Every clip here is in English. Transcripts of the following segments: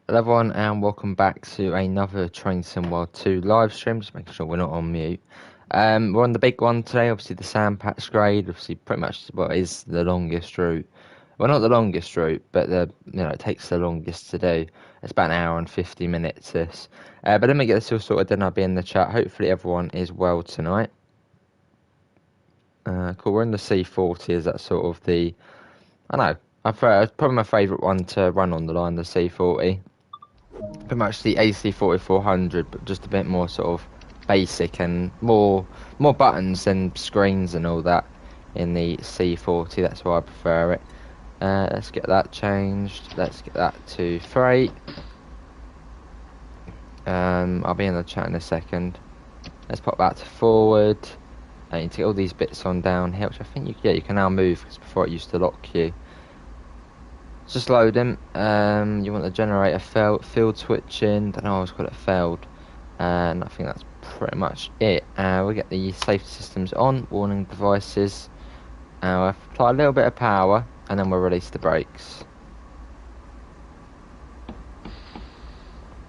Hello everyone and welcome back to another Train Sim World 2 live stream, just making sure we're not on mute. We're on the big one today, obviously the sand patch grade, obviously pretty much what is the longest route. Well, not the longest route, but it takes the longest to do. It's about an hour and 50 minutes this. But let me get this all sorted, then I'll be in the chat. Hopefully everyone is well tonight. Cool, we're in the C40, is that sort of the... I know, it's probably my favourite one to run on the line, the C40. Pretty much the AC4400, but just a bit more sort of basic and more buttons and screens and all that in the C40. That's why I prefer it. Let's get that changed. Let's get that to freight. I'll be in the chat in a second. Let's pop that to forward. And you take all these bits on down here, which I think you can now move, because before it used to lock you. Just loading. You want the generator field switching. Don't know, I always got it failed. And I think that's pretty much it. We'll get the safety systems on, warning devices. We'll apply a little bit of power, and then we'll release the brakes.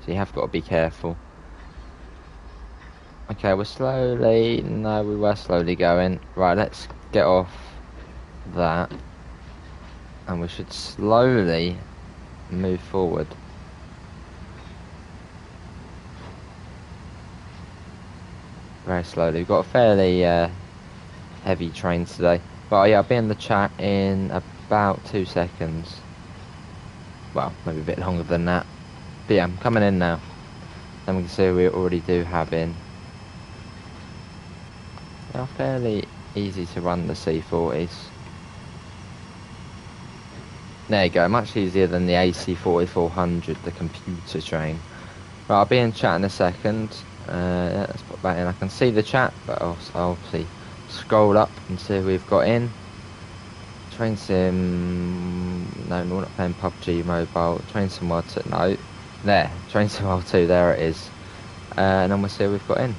So you have got to be careful. Okay, we're slowly... No, we were slowly going. Right, let's get off that. And we should slowly move forward. Very slowly. We've got a fairly heavy train today. But yeah, I'll be in the chat in about 2 seconds. Well, maybe a bit longer than that. But yeah, I'm coming in now. Then we can see we already do have in. They are fairly easy to run, the C40s. There you go, much easier than the AC4400, the computer train. Right, I'll be in chat in a second. Let's put that in. I can see the chat, but I'll obviously scroll up and see who we've got in. Train Sim... No, we're not playing PUBG Mobile. Train Sim World 2, no. There, Train Sim World 2, there it is. And then we'll see who we've got in.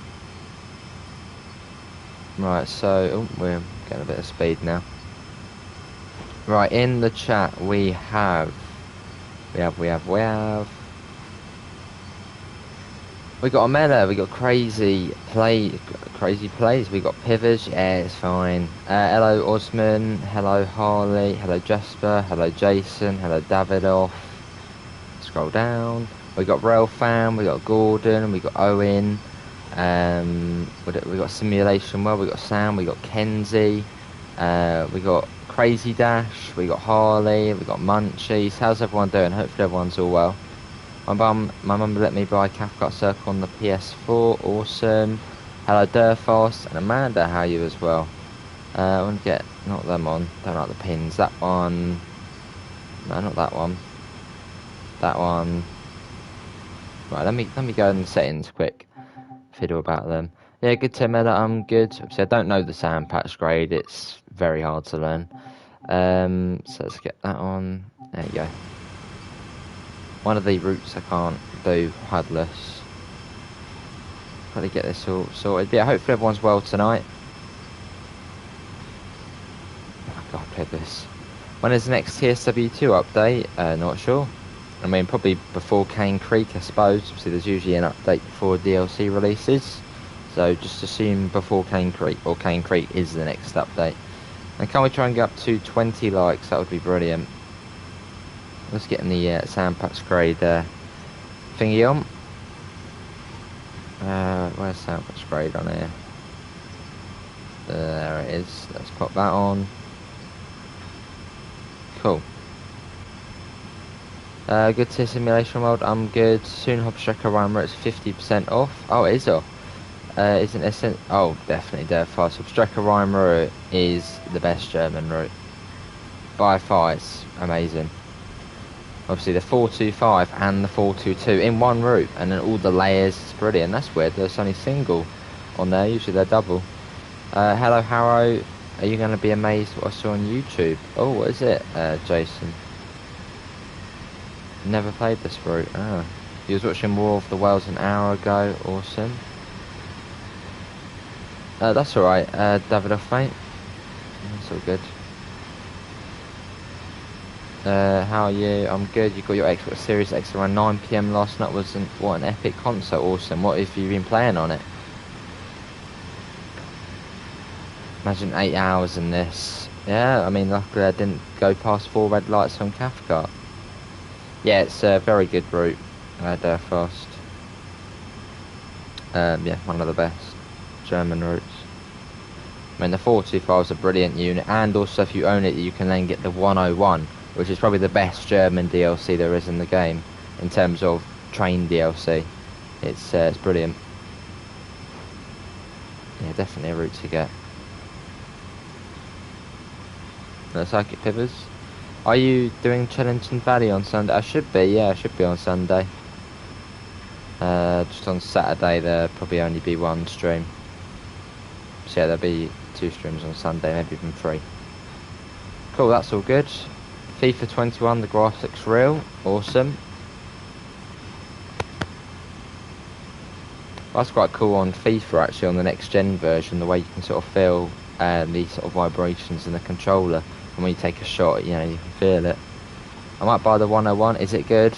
Right, so... Oh, we're getting a bit of speed now. Right, in the chat we have we got Amela, we got crazy plays, we got Pivers, yeah, it's fine. Hello Osman, hello Harley, hello Jasper, hello Jason, hello Davidoff. Scroll down. We got Rail Fam, we got Gordon, we got Owen, we got Simulation World, we got Sam, we got Kenzie, we got Crazy Dash, we got Harley, we got Munchies. How's everyone doing? Hopefully everyone's all well. My mum let me buy Cathcart Circle on the PS4. Awesome. Hello Durfos and Amanda, how are you as well? I want to get not them on. Don't like the pins. That one. No, not that one. That one. Right, let me go in the settings quick. Fiddle about them. Yeah, good to Mela, I'm good. Obviously, I don't know the sand patch grade. It's very hard to learn. So let's get that on. There you go. One of the routes I can't do HUDless. Got to get this all sorted. But yeah, hopefully everyone's well tonight. Oh God, play this. When is the next TSW2 update? Not sure. I mean, probably before Cane Creek, I suppose. Obviously, there's usually an update before DLC releases. So just assume before Cane Creek, or Cane Creek is the next update. And can we try and get up to 20 likes? That would be brilliant. Let's get in the sand patch grade thingy on. Where's sand patch grade on here? There it is. Let's pop that on. Cool. Good to Simulation World. I'm good. Soon Hopstrecker Rhymer, it's 50% off. Oh, it is off. Isn't it? Oh, definitely, fast. Hopstrecker Rhymer is the best German route. By far, it's amazing. Obviously, the 425 and the 422 in one route, and then all the layers. It's brilliant. That's weird. There's only single on there. Usually they're double. Hello, Harrow. Are you going to be amazed what I saw on YouTube? Oh, what is it, Jason? Never played this route. Oh. He was watching War of the Whales an hour ago. Awesome. That's alright, Davidoff, mate. That's all good. How are you? I'm good. You got your Xbox Series X around 9 PM last night. What an epic concert. Awesome. What have you been playing on it? Imagine 8 hours in this. Yeah, I mean, luckily I didn't go past 4 red lights on Cathcart. Yeah, it's a very good route. I had fast. Yeah, one of the best German routes. I mean, the 425 is a brilliant unit, and also if you own it, you can then get the 101, which is probably the best German DLC there is in the game in terms of train DLC. It's brilliant. Yeah, definitely a route to get. The Circuit Pivers. Are you doing Chellington Valley on Sunday? I should be, yeah, I should be on Sunday. Just on Saturday there'll probably only be 1 stream. So yeah, there'll be 2 streams on Sunday, maybe even 3. Cool, that's all good. FIFA 21, the graphics real, awesome. That's quite cool on FIFA actually, on the next gen version, the way you can sort of feel the sort of vibrations in the controller. And when you take a shot, you know, you can feel it. I might buy the 101, is it good?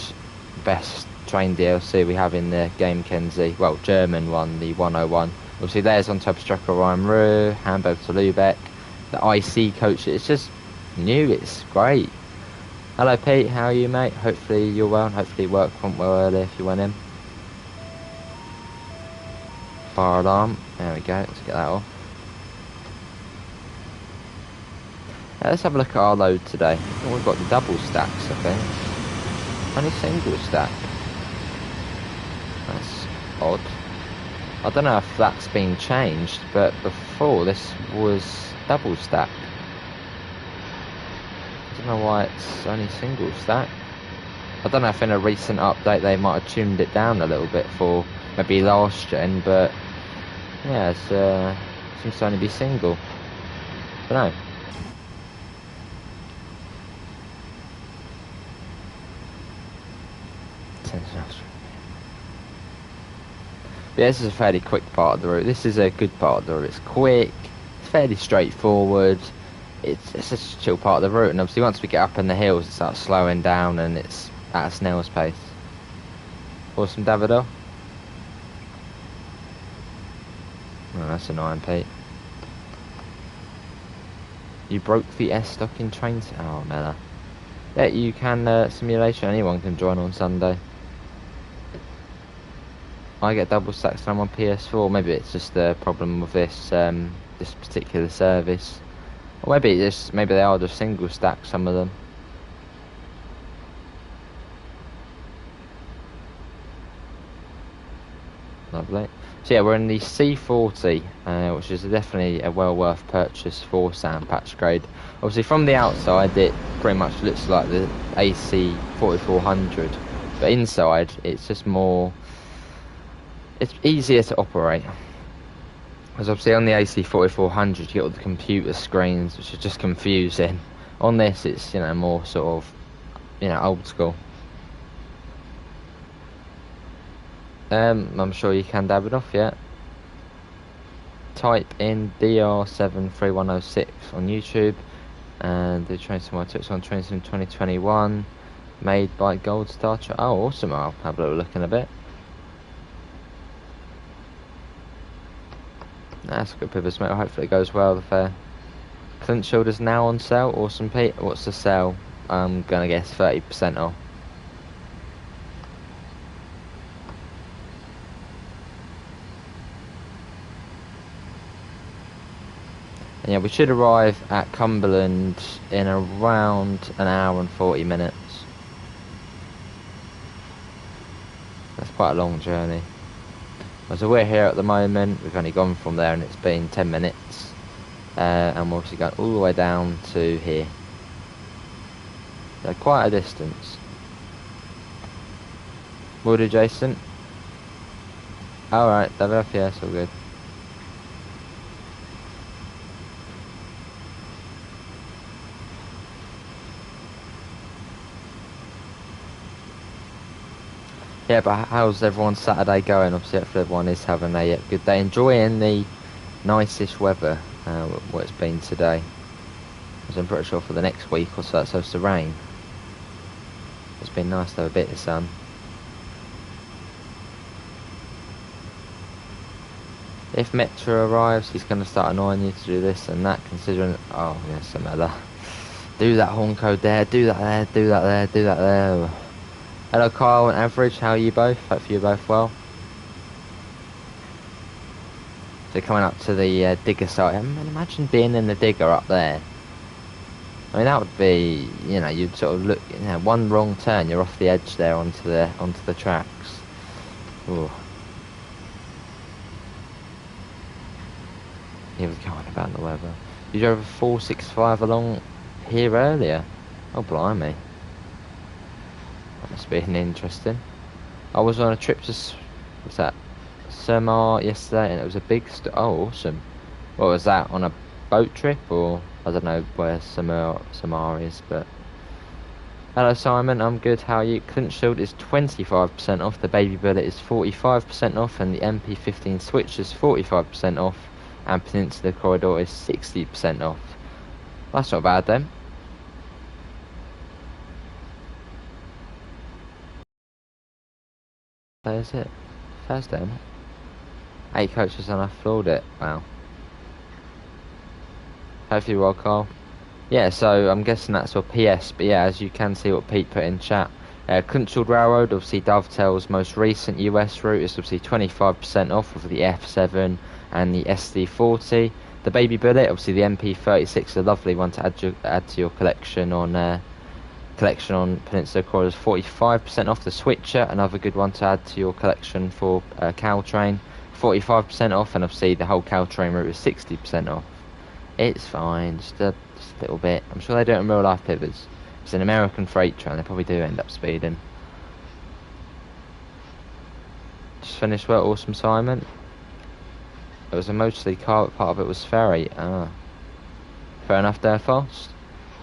Best train DLC we have in the game, Kenzie. Well, German one, the 101. Obviously there's on top Strecke Rhein-Ruhr, Hamburg to Lübeck. The IC coach, it's just new, it's great. Hello Pete, how are you mate? Hopefully you're well, and hopefully work went well earlier if you went in. Fire alarm, there we go, let's get that off. Let's have a look at our load today. Oh, we've got the double stacks, I think. Only single stack. That's odd. I don't know if that's been changed, but before this was double stack. I don't know why it's only single stack. I don't know if in a recent update they might have tuned it down a little bit for maybe last gen, but yeah, it seems to only be single. Don't know. Yeah, this is a fairly quick part of the route. This is a good part of the route. It's quick, it's fairly straightforward. It's just a chill part of the route, and obviously once we get up in the hills, it starts slowing down and it's at a snail's pace. Awesome, Davido. Oh, that's annoying, Pete. You broke the S-stock in trains. Oh, Mella. Yeah, you can simulation. Anyone can join on Sunday. I get double stacks and I'm on PS4. Maybe it's just the problem with this this particular service, or maybe maybe they are just single stacks, some of them. Lovely. So yeah, we're in the C40, which is definitely a well worth purchase for Sand Patch Grade. Obviously from the outside it pretty much looks like the AC 4400, but inside it's just more, it's easier to operate. Because obviously on the AC 4400 you get all the computer screens, which is just confusing. On this it's, you know, more sort of, you know, old school. I'm sure you can dab it off, yeah. Type in DR73106 on YouTube, and the train sim tips on train sim 2021, made by Gold Star. Oh, awesome! I'll have a little look in a bit. That's a good pivot, mate. Hopefully it goes well. The fair. Clint Shoulders now on sale. Awesome, Pete. What's the sale? I'm gonna guess 30% off. And yeah, we should arrive at Cumberland in around an hour and 40 minutes. That's quite a long journey. So we're here at the moment, we've only gone from there and it's been 10 minutes. And we're obviously going all the way down to here. So quite a distance. Will do, Jason. Alright, yeah, it's all good. Yeah, but how's everyone's Saturday going? Obviously, hopefully everyone is having a good day, enjoying the nicest weather, what it's been today. As I'm pretty sure for the next week or so it's supposed to rain. It's been nice to have a bit of sun. If Metro arrives, he's going to start annoying you to do this and that, considering... Oh, yes, some other. Do that horn code there, do that there, do that there, do that there. Hello, Kyle and Average, how are you both? Hope you're both well. So coming up to the digger site, imagine being in the digger up there. I mean, that would be, you know, you'd sort of look, you know, one wrong turn, you're off the edge there onto the tracks. Ooh. Here we go on about the weather. You drove a 465 along here earlier. Oh, blimey. That must be interesting. I was on a trip to, what's that, Samar yesterday, and it was a big, oh, awesome. What was that, on a boat trip, or, I don't know where Samar is, but... Hello, Simon, I'm good, how are you? Clinch Shield is 25% off, the Baby Bullet is 45% off, and the MP15 Switch is 45% off. And Peninsula Corridor is 60% off. That's not bad then. There's it. Thursday, isn't it? 8 coaches and I floored it. Wow. Hopefully well, Carl. Yeah, so I'm guessing that's your PS, but yeah, as you can see what Pete put in chat. Clinchfield Railroad obviously dovetails most recent US route. It's obviously 25% off of the F7 and the SD40. The Baby Bullet, obviously the MP36, a lovely one to add to your collection on Peninsula Corridors. 45% off. The Switcher, another good one to add to your collection for Caltrain. 45% off, and obviously the whole Caltrain route is 60% off. It's fine, just a little bit. I'm sure they do it in real life, pivots. It's an American freight train, they probably do end up speeding. Just finished work, awesome, Simon. It was a mostly car, part of it was ferry. Ah. Fair enough there, Fast.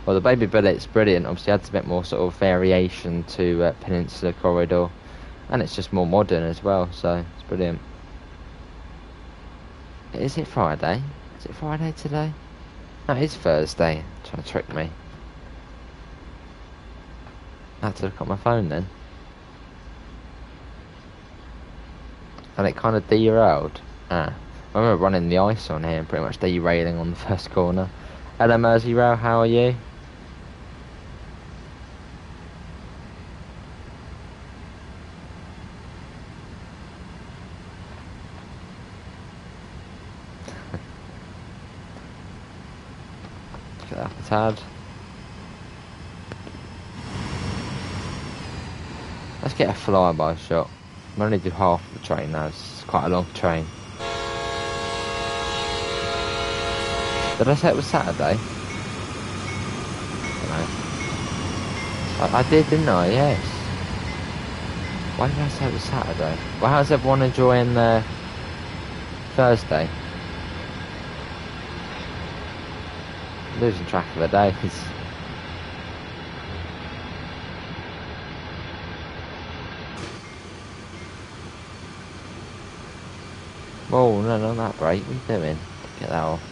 Well, the Baby Bullet's brilliant, obviously adds a bit more sort of variation to Peninsula Corridor. And it's just more modern as well, so it's brilliant. Is it Friday? Is it Friday today? No, it's Thursday. Trying to trick me. I had to look at my phone then. And it kind of derailed. Ah. I remember running the ice on here and pretty much derailing on the first corner. Hello Mersey Rail, how are you? Get that up a tad. Let's get a flyby shot. I'm only do half of the train now, it's quite a long train. Did I say it was Saturday? I did, didn't I? Yes. Why did I say it was Saturday? Well, how's everyone enjoying Thursday? Losing track of the days. Whoa, no, not that brake. What are you doing? Get that off.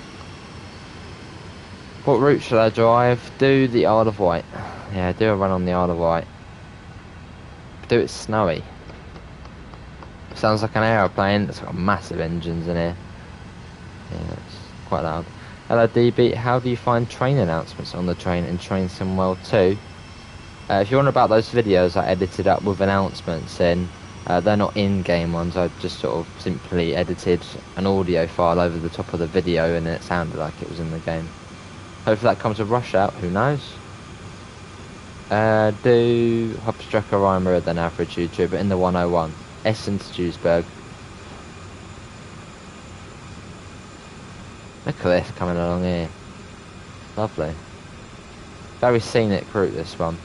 What route should I drive? Do the Isle of Wight. Yeah, do a run on the Isle of Wight. Do it snowy. Sounds like an aeroplane. It's got massive engines in here. Yeah, it's quite loud. Hello DB, how do you find train announcements on the train and Train Simwell 2? If you're on about those videos I edited up with announcements in, they're not in-game ones. I just sort of simply edited an audio file over the top of the video and it sounded like it was in the game. Hopefully that comes with Rush Out, who knows? Do Hopstrucker Rhymer than average YouTuber in the 101. Essen to Duisburg. Look at this coming along here. Lovely. Very scenic route, this one.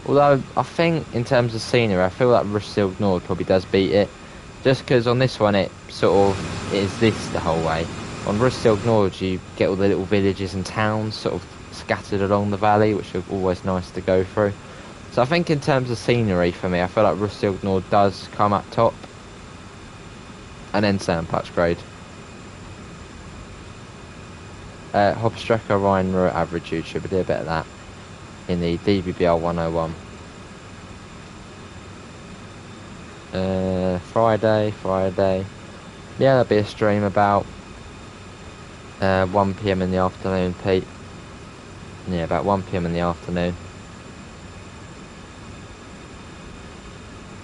Although, I think, in terms of scenery, I feel like Rusfield Nord probably does beat it. Just because on this one, it sort of is this the whole way. On Rusfield Nord, you get all the little villages and towns sort of scattered along the valley, which are always nice to go through. So I think in terms of scenery, for me, I feel like Rusfield Nord does come up top. And then Sandpatch Grade. Hopstrucker Ryan average YouTuber, do a bit of that in the DBBL 101. Friday. Yeah, there'll be a stream about 1 PM in the afternoon, Pete. Yeah, about 1 PM in the afternoon.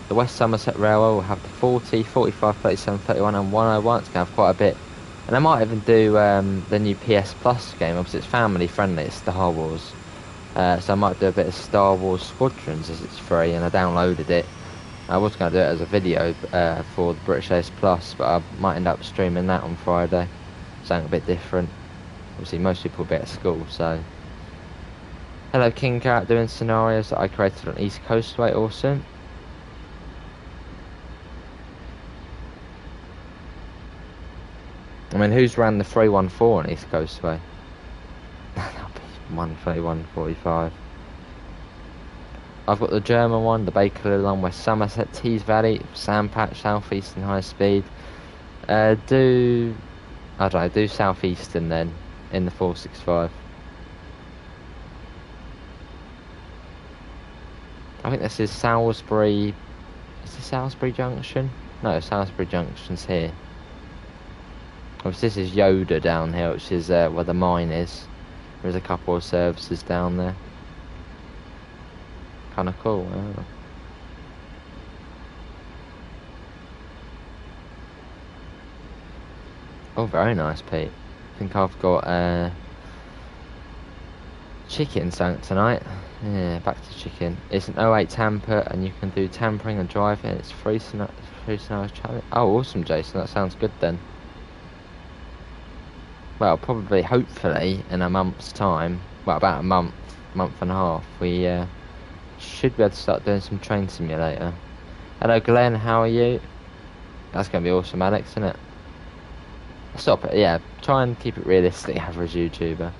The West Somerset Railway will have the 40, 45, 37, 31 and 101. It's going to have quite a bit. And I might even do the new PS Plus game. Obviously it's family friendly, it's Star Wars. So I might do a bit of Star Wars Squadrons as it's free, and I downloaded it. I was going to do it as a video for the British Ace Plus, but I might end up streaming that on Friday. Something a bit different. Obviously most people will be at school, so... Hello King Carrot, doing scenarios that I created on East Coastway, awesome. I mean, who's ran the 314 on East Coastway? That'll be 131.45. I've got the German one, the Bakerloo one, West Somerset, Tees Valley, Sandpatch, Southeastern High Speed. I don't know, do Southeastern then, in the 465. I think this is Salisbury. Is this Salisbury Junction? No, Salisbury Junction's here. Obviously this is Yoda down here, which is where the mine is. There's a couple of services down there. Kind of cool. Yeah. Oh, very nice, Pete. I think I've got chicken something tonight. Yeah, back to chicken. It's an 08 tamper, and you can do tampering and driving. It's free scenarios challenge. Oh, awesome, Jason. That sounds good then. Well, probably, hopefully, in a month's time, well, about a month and a half, we should be able to start doing some train simulator. Hello, Glenn, how are you? That's going to be awesome, Alex, isn't it? Stop it, yeah, try and keep it realistic, average YouTuber.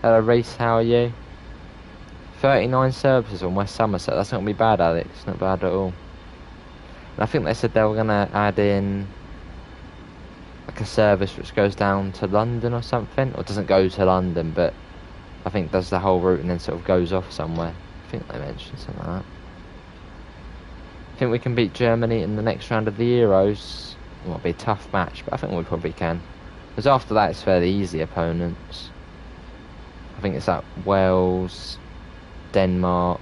Hello, Reese, how are you? 39 services on West Somerset, that's not going to be bad, Alex, not bad at all. And I think they said they were going to add in like a service which goes down to London or something, or doesn't go to London, but I think does the whole route and then sort of goes off somewhere. I think they mentioned something like that. I think we can beat Germany in the next round of the Euros. It might be a tough match, but I think we probably can. Because after that it's fairly easy opponents. I think it's like Wales, Denmark,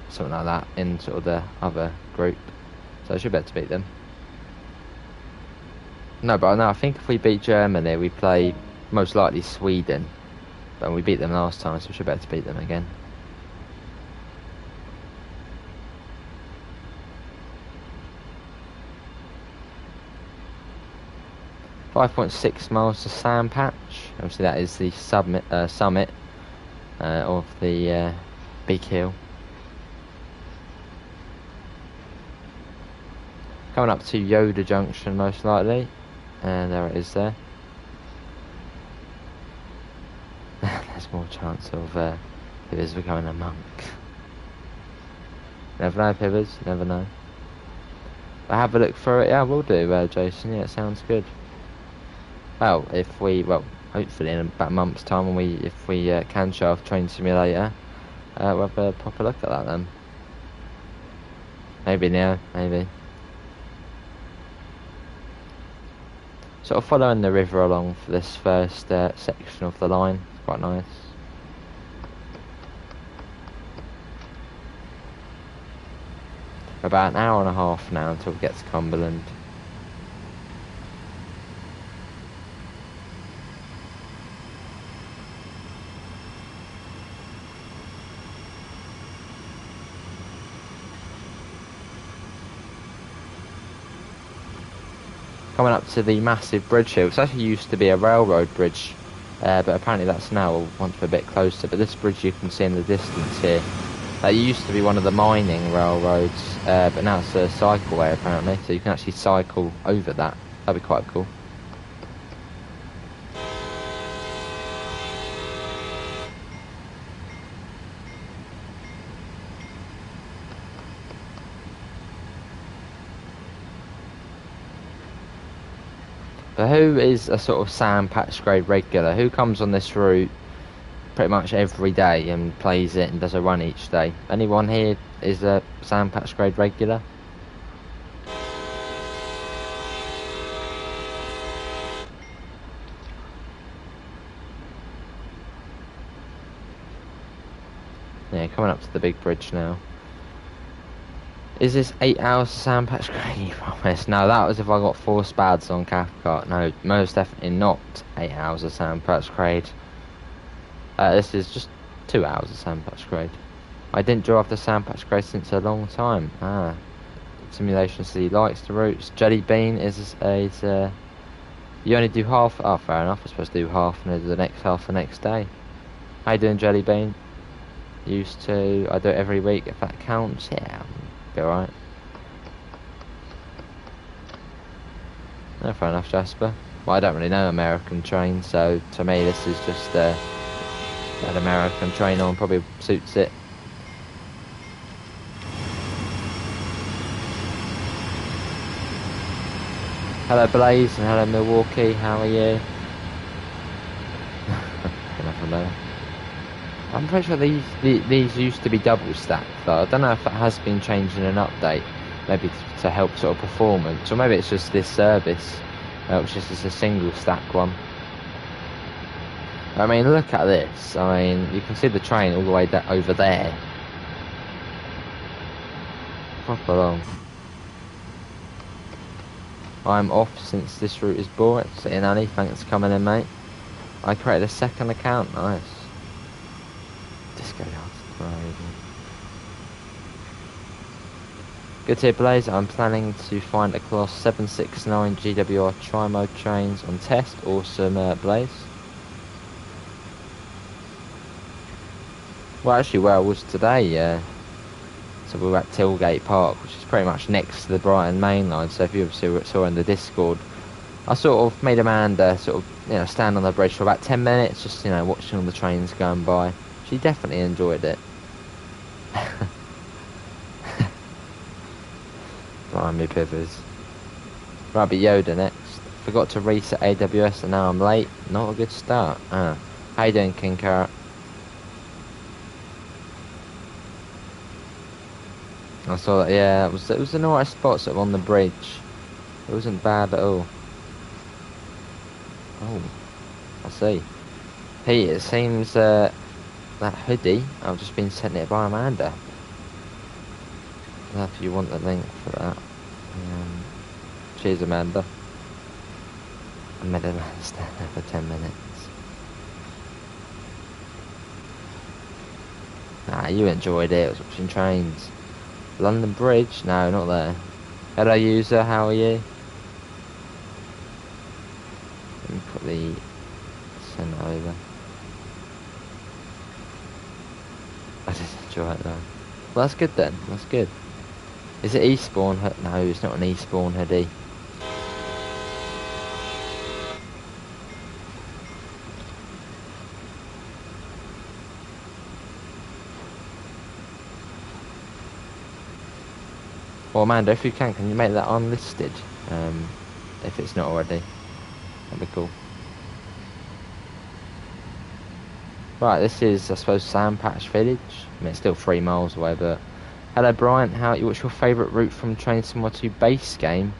something like that in sort of the other group. So I should be able to beat them. No, but I think if we beat Germany, we play most likely Sweden. But we beat them last time, so we should be able to beat them again. .6 miles to Sandpatch. Obviously, that is the summit of the big hill. Coming up to Yoda Junction, most likely. And there it is there. There's more chance of Pivers becoming a monk. Never know, Pivers, never know. But have a look through it, yeah, we'll do, Jason, yeah, it sounds good. Well, hopefully in about a month's time, when if we can show off Train Simulator, we'll have a proper look at that then. Maybe now, maybe. Sort of following the river along for this first section of the line. It's quite nice. About an hour and a half now until we get to Cumberland. Coming up to the massive bridge here, which actually used to be a railroad bridge, but apparently that's now once we're a bit closer. But this bridge you can see in the distance here, it used to be one of the mining railroads, but now it's a cycleway apparently, so you can actually cycle over that. That'd be quite cool. But who is a sort of Sandpatch grade regular? Who comes on this route pretty much every day and plays it and does a run each day. Anyone here is a sand patch grade regular? Yeah, coming up to the big bridge now. Is this 8 hours of sand patch grade? You promise? No, that was if I got 4 spads on Cathcart. No, most definitely not 8 hours of sand patch grade. This is just 2 hours of sand patch grade. I didn't drive the sand patch grade since a long time. Simulation City likes the routes. Jelly Bean is you only do half. Oh, fair enough. I'm supposed to do half and do the next half the next day. How you doing, Jelly Bean? Used to. I do it every week if that counts. Yeah, be alright. No, fair enough, Jasper. Well, I don't really know American train, so to me this is just an American train on, probably suits it. Hello Blaze and hello Milwaukee, how are you? You never know. I'm pretty sure these used to be double stacked though. I don't know if that has been changed in an update, maybe to help sort of performance, or maybe it's just this service, which is just a single stack one. I mean, look at this. I mean, you can see the train all the way over there. Proper long. I'm off since this route is boring. Sitting Annie, thanks for coming in, mate. I created a second account, nice. Disco dance, good to hear, Blaze. I'm planning to find a class 769 GWR tri-mode trains on test. Awesome, Blaze. Well, actually, where I was today, so we were at Tilgate Park, which is pretty much next to the Brighton main line. So if you saw in the Discord, I sort of made Amanda sort of, stand on the bridge for about 10 minutes, just, watching all the trains going by. She definitely enjoyed it. Blimey pivers. Right, but Yoda next. Forgot to reset AWS and now I'm late. Not a good start. How you doing, King Carrot? I saw that, yeah, it was an alright spot sort of on the bridge. It wasn't bad at all. Oh, I see. Pete, it seems that hoodie, I've just been sent it by Amanda. If you want the link for that. Cheers, Amanda. I made a stand there for 10 minutes. Nah, you enjoyed it. I was watching trains. London Bridge? No, not there. Hello, user. How are you? Let me put the send it over. I just enjoy it though. Well, that's good then. That's good. Is it Eastbourne? No, it's not an Eastbourne hoodie. Well, Amanda, if you can you make that unlisted? If it's not already. That'd be cool. Right, this is, I suppose, Sandpatch Village. I mean, it's still 3 miles away, but... Hello, Brian. What's your favourite route from Train Sim 2 base game?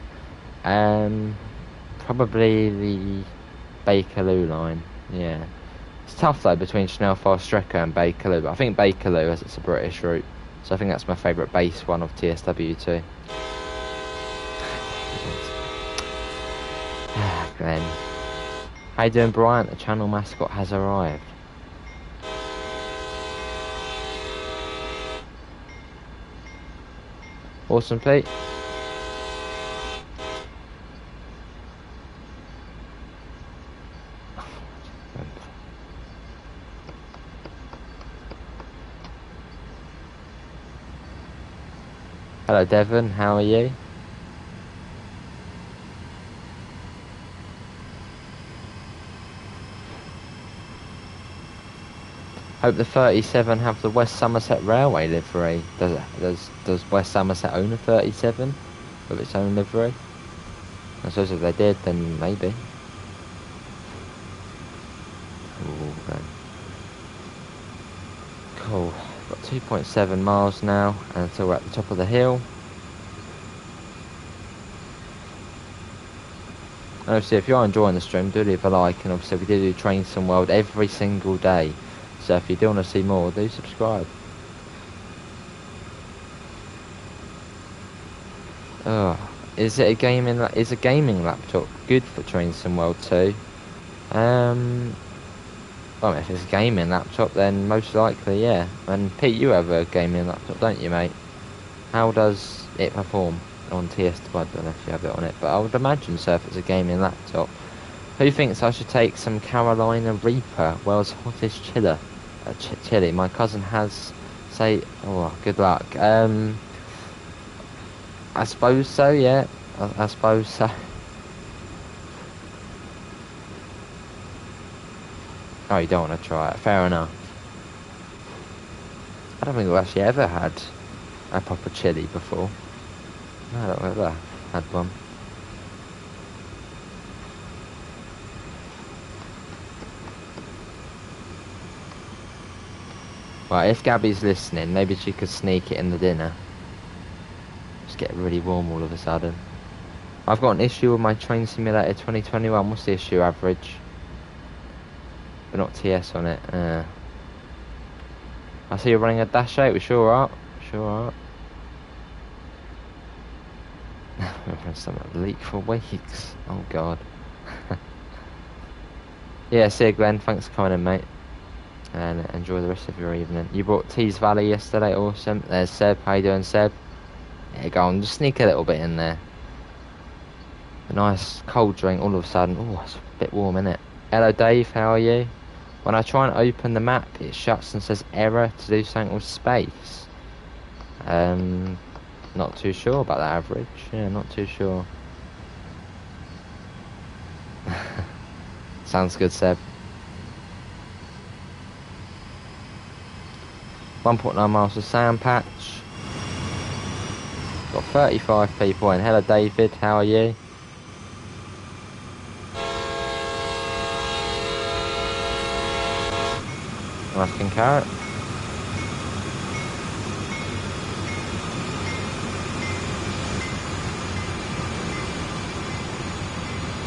Probably the Bakerloo line. Yeah. It's tough, though, between Schnellfire Strecker and Bakerloo, but I think Bakerloo, as it's a British route. So I think that's my favourite base one of TSW2. Glenn. How you doing, Brian? The channel mascot has arrived. Awesome, Pete. Hello, Devon. How are you? Hope the 37 have the West Somerset Railway livery. Does West Somerset own a 37 with its own livery? I suppose if they did, then maybe. Ooh, okay. 2.7 miles now until we're at the top of the hill. And obviously, if you're enjoying the stream, do leave a like. And obviously, we do Trainsim World every single day. So if you do want to see more, do subscribe. Oh, is a gaming laptop good for Trainsim World 2? Well, if it's a gaming laptop, then most likely, yeah. And Pete, you have a gaming laptop, don't you, mate? How does it perform on TS2? I don't know if you have it on it, but I would imagine so if it's a gaming laptop. Who thinks I should take some Carolina Reaper, world's hottest chili? My cousin has. Say, oh, good luck. I suppose so, yeah. I suppose so. Oh, you don't want to try it. Fair enough. I don't think we've actually ever had a proper chili before. No, I don't think I've ever had one. Right, if Gabby's listening, maybe she could sneak it in the dinner. Just get really warm all of a sudden. I've got an issue with my Train Simulator 2021. What's the issue average? But not TS on it. I see you're running a dash 8. We sure are. Sure are. We've had some leak for weeks. Oh god. Yeah, see you, Glenn. Thanks for coming in, mate. And enjoy the rest of your evening. You brought Tees Valley yesterday. Awesome. There's Seb. How you doing, Seb? Yeah, go on. Just sneak a little bit in there. A nice cold drink all of a sudden. Oh, it's a bit warm, isn't it? Hello, Dave. How are you? When I try and open the map, it shuts and says error to do something with space. Not too sure about that average. Yeah, not too sure. Sounds good, Seb. 1.9 miles to Sand Patch. Got 35 people in. Hello, David. How are you? Asking carrot.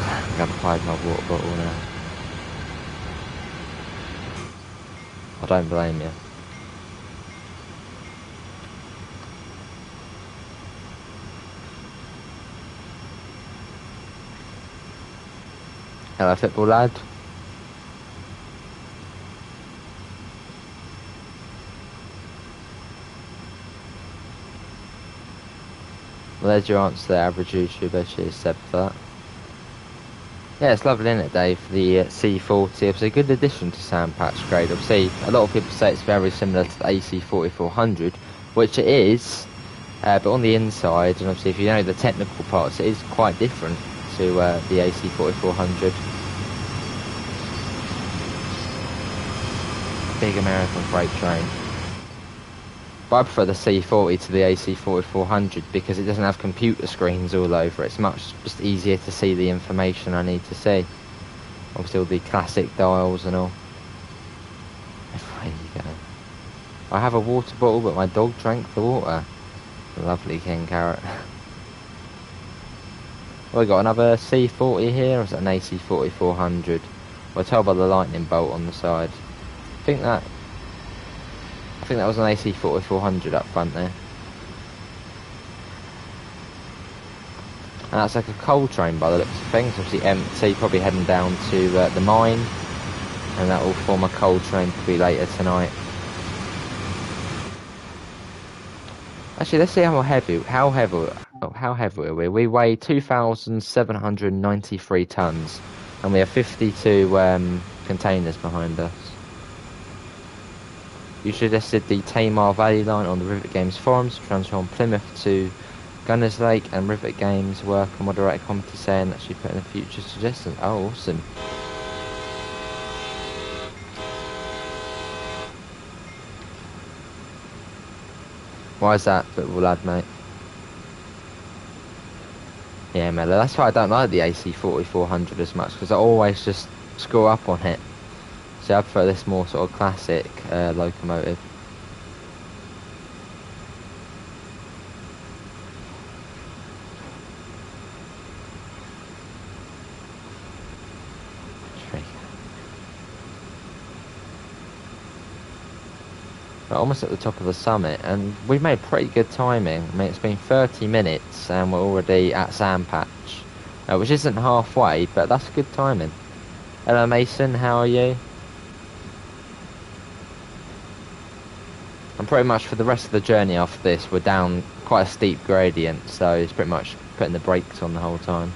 I'm gonna hide my water bottle now. I don't blame you. Hello, football lad. Well, there's your answer to the average YouTuber. Cheers, Seb, for that. Yeah, it's lovely, isn't it, Dave? The C40. It's a good addition to Sand Patch grade. Obviously, a lot of people say it's very similar to the AC4400, which it is, but on the inside, and obviously if you know the technical parts, it is quite different to the AC4400. Big American freight train. But I prefer the C40 to the AC4400 because it doesn't have computer screens all over. It's much just easier to see the information I need to see. Obviously all the classic dials and all. There you go. I have a water bottle but my dog drank the water. Lovely King Carrot. Well, we got another C40 here, or is it an AC4400? We're told by the lightning bolt on the side. I think that was an AC4400 up front there. And that's like a coal train by the looks of things. Obviously empty, probably heading down to the mine. And that will form a coal train probably later tonight. Actually, let's see how heavy are we? We weigh 2,793 tons. And we have 52 containers behind us. You suggested the Tamar Valley line on the Rivet Games forums to transform Plymouth to Gunners Lake, and Rivet Games work on moderator committee saying that she put in a future suggestion. Oh, awesome. Why is that, football lad, mate? Yeah, Mello, that's why I don't like the AC4400 as much, because I always just screw up on it. So I prefer this more sort of classic locomotive. We're almost at the top of the summit, and we've made pretty good timing. I mean, it's been 30 minutes, and we're already at Sand Patch, which isn't halfway, but that's good timing. Hello, Mason. How are you? And pretty much for the rest of the journey after this, we're down quite a steep gradient, so it's pretty much putting the brakes on the whole time.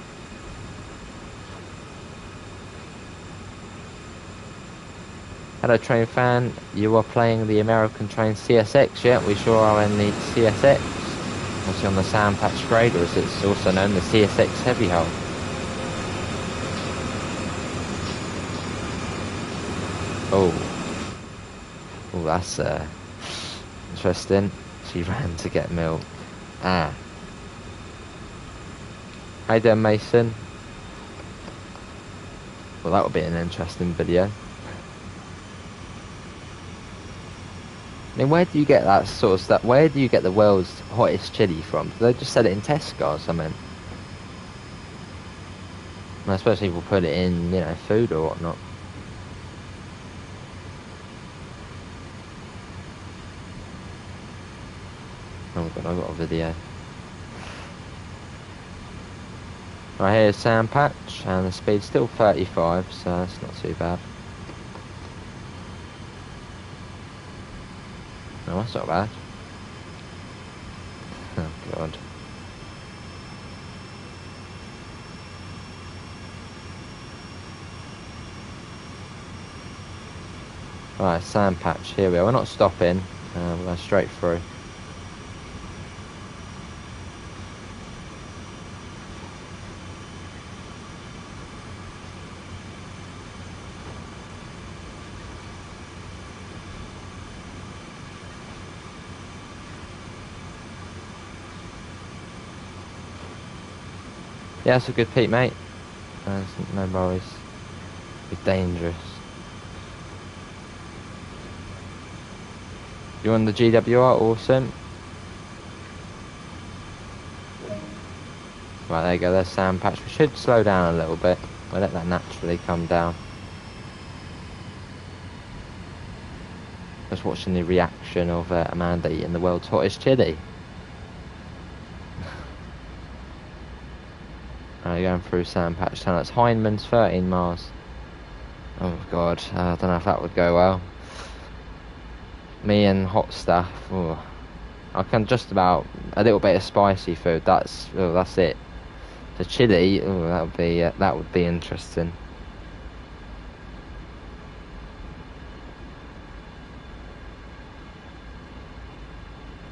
Hello Train Fan, you are playing the American Train CSX, yeah? We sure are in the CSX. Obviously on the Sand Patch grade, or as it's also known, the CSX Heavy Hull. Oh, that's interesting. She ran to get milk. Ah. Hi there, Mason. Well, that would be an interesting video. I mean, where do you get that sort of stuff? Where do you get the world's hottest chili from? Do they just sell it in Tesco or something? I suppose people put it in, you know, food or whatnot. Oh god, I got a video. Right, here's Sand Patch, and the speed's still 35, so that's not too bad. No, that's not bad. Oh god. Right, Sand Patch, here we are. We're not stopping, we're going straight through. Yeah, that's a good peak, mate. No worries. It's dangerous. You on the GWR? Awesome. Right, there you go. There's Sand Patch. We should slow down a little bit. We'll let that naturally come down. Just watching the reaction of Amanda eating the world's hottest chili. Right, going through Sand Patch Tunnel. It's Hindman's 13 miles. Oh god, I don't know if that would go well. Me and hot stuff. Ooh. I can just about a little bit of spicy food. That's it. The chili. Oh, that would be interesting.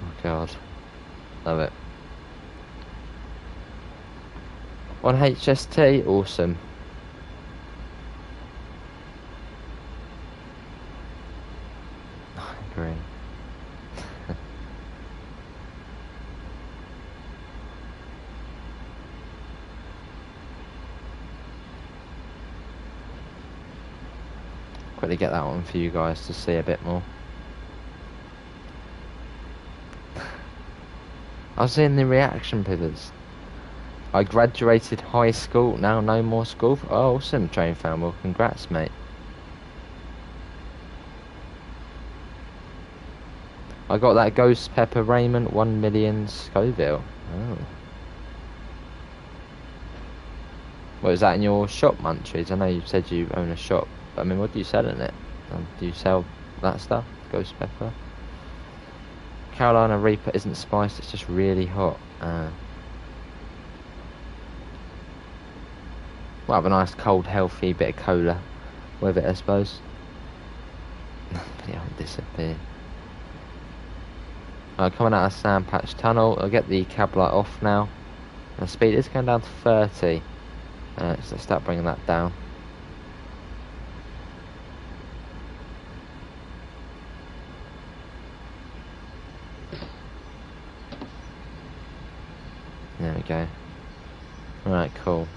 Oh god, love it. On HST, awesome. I agree. Quickly get that one for you guys to see a bit more. I was seeing the reaction pivots. I graduated high school, now no more school. Oh, awesome, Train Fan. Well, congrats, mate. I got that Ghost Pepper Raymond 1 million Scoville. Oh. What is that in your shop, Munchies? I know you said you own a shop, but I mean, what do you sell in it? Do you sell that stuff? Ghost Pepper? Carolina Reaper isn't spiced, it's just really hot. We'll have a nice cold healthy bit of cola with it, I suppose. But it won't disappear. Coming out of Sand Patch Tunnel, I'll get the cab light off now. The speed is going down to 30. So let's start bringing that down. There we go. Right, cool.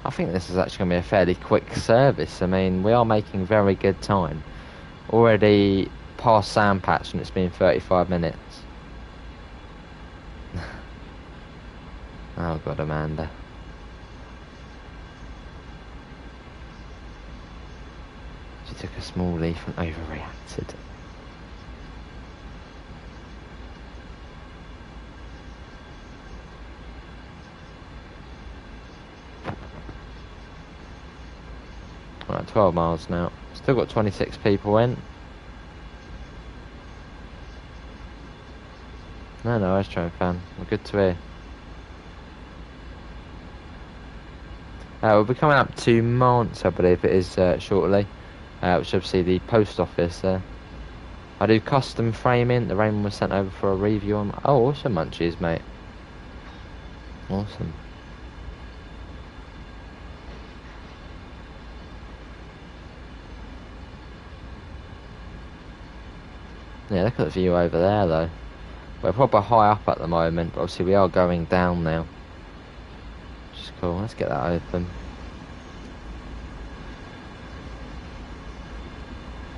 I think this is actually going to be a fairly quick service. I mean, we are making very good time. Already past Sand Patch and it's been 35 minutes. Oh god, Amanda. he took a small leaf and overreacted. Right, 12 miles now. Still got 26 people in. No, ice train fan. We're good to hear. We'll be coming up to Mance, I believe it is, shortly. Which is obviously the post office there. I do custom framing. The Raymond was sent over for a review on. Oh, awesome, munchies, mate. Awesome. Yeah, look at the view over there, though. We're probably high up at the moment, but obviously we are going down now. Which is cool. Let's get that open.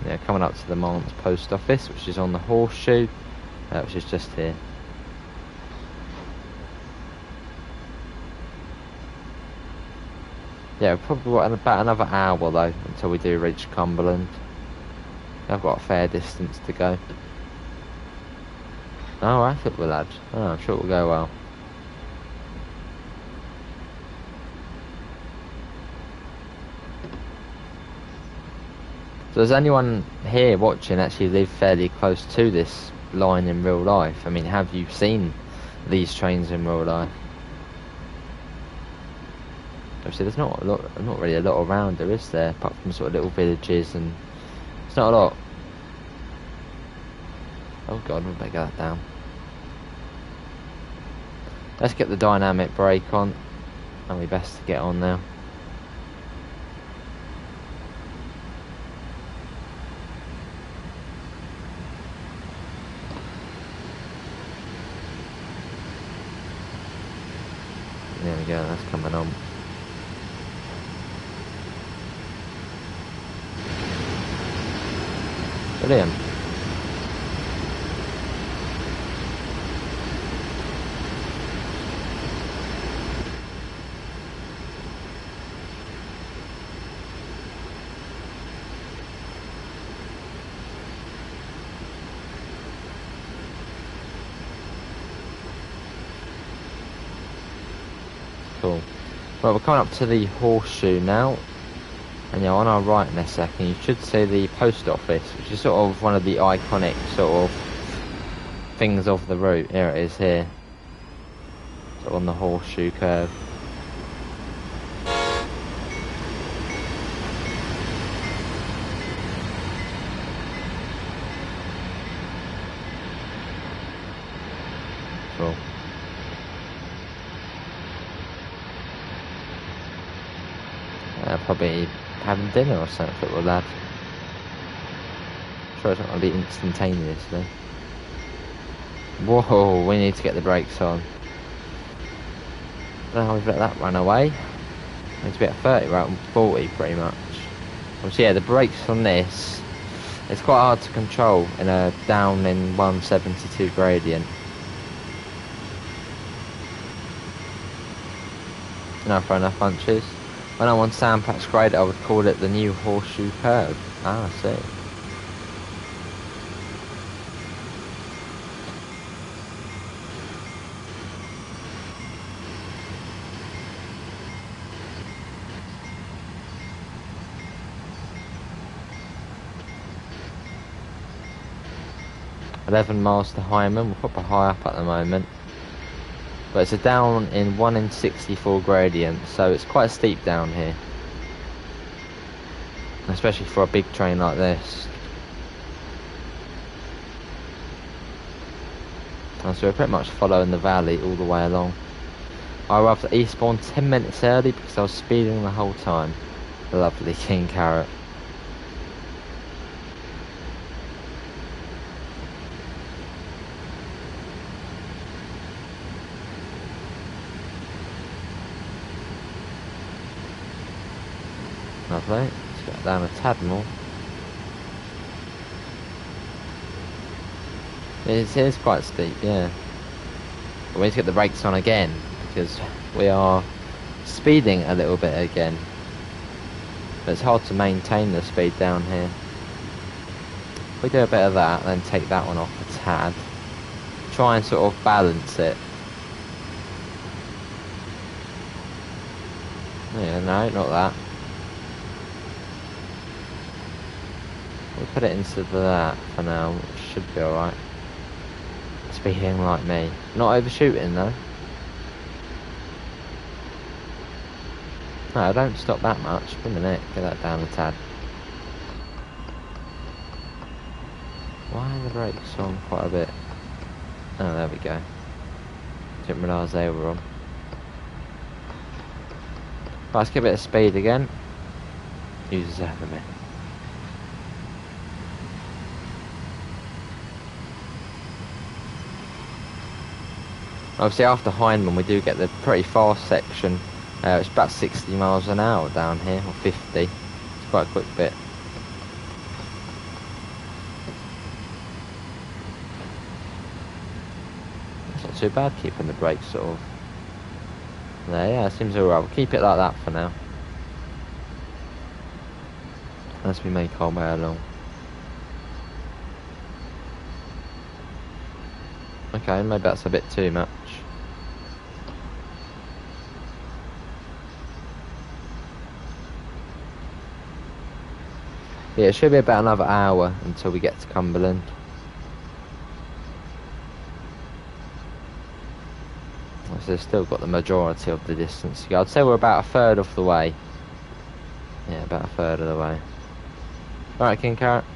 Yeah, coming up to the Mance post office, which is on the Horseshoe, which is just here. Yeah, we've probably got about another hour though until we do reach Cumberland. I've got a fair distance to go. Oh, I think we'll add. Oh, I'm sure it will go well. So does anyone here watching actually live fairly close to this line in real life? I mean, have you seen these trains in real life? Obviously, there's not really a lot around there, is there? Apart from sort of little villages, and it's not a lot. Oh God, we better get that down. Let's get the dynamic brake on, and we best to get on now. There we go, that's coming on. Brilliant. Cool. Well, we're coming up to the Horseshoe now. And yeah, on our right in a second, you should see the post office, which is sort of one of the iconic sort of things of the route. Here it is here. So on the Horseshoe curve. Cool. Probably having dinner or something with lad. Sure it's not going to be instantaneously. Whoa, we need to get the brakes on. I don't know how we've let that run away. We need to be at 30, we're at 40 pretty much. Obviously, yeah, the brakes on this, it's quite hard to control in a down in 172 gradient. No, fair enough, bunches. When I'm on Sandpatch grade, I would call it the new Horseshoe curve. Ah, I see. $11 miles to Hyman. We're probably high up at the moment. But it's a down in 1 in 64 gradient, so it's quite steep down here. Especially for a big train like this. And so we're pretty much following the valley all the way along. I arrived at Eastbourne 10 minutes early because I was speeding the whole time. Lovely King Carrot. Lovely. Let's get down a tad more. It is quite steep, yeah. But we need to get the brakes on again because we are speeding a little bit again. But it's hard to maintain the speed down here. If we do a bit of that, then take that one off a tad. Try and sort of balance it. Yeah, no, not that. We'll put it into that for now, which should be alright. Speeding like me. Not overshooting though. No, don't stop that much. Wait a minute, get that down a tad. Why are the brakes on quite a bit? Oh, there we go. Didn't realise they were on. Right, let's get a bit of speed again. Uses that a bit. Obviously after Hindman we do get the pretty fast section. It's about 60 miles an hour down here, or 50. It's quite a quick bit. It's not too bad keeping the brakes sort of there. Yeah, it seems alright. We'll keep it like that for now, as we make our way along. Okay, maybe that's a bit too much. Yeah, it should be about another hour until we get to Cumberland. So we've still got the majority of the distance to go. I'd say we're about a third of the way. Yeah, about a third of the way. Alright, King Carrot.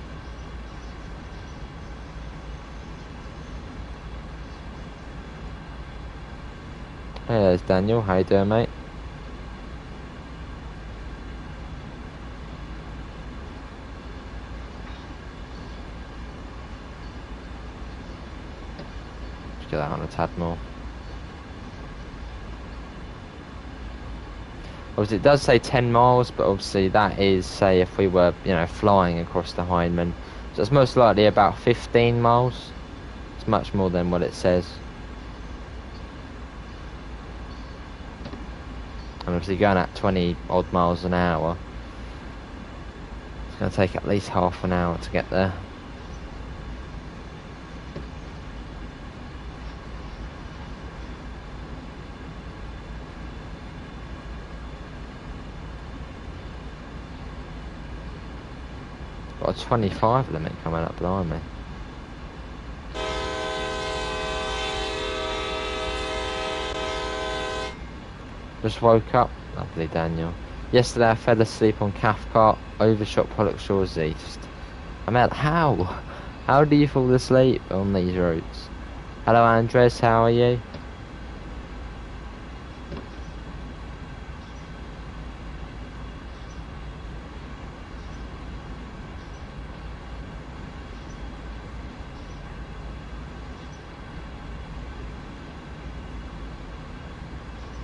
Hey, there's Daniel. How you doing, mate? Get that on a tad more. Obviously it does say 10 miles, but obviously that is, say, if we were, you know, flying across the Hindman. So it's most likely about 15 miles. It's much more than what it says. And obviously going at 20 odd miles an hour, it's going to take at least half an hour to get there. Got a 25 limit coming up behind me. Just woke up. Lovely, Daniel. Yesterday I fell asleep on Cathcart, overshot Pollock Shores East. I mean, how? How do you fall asleep on these roads? Hello Andres, how are you?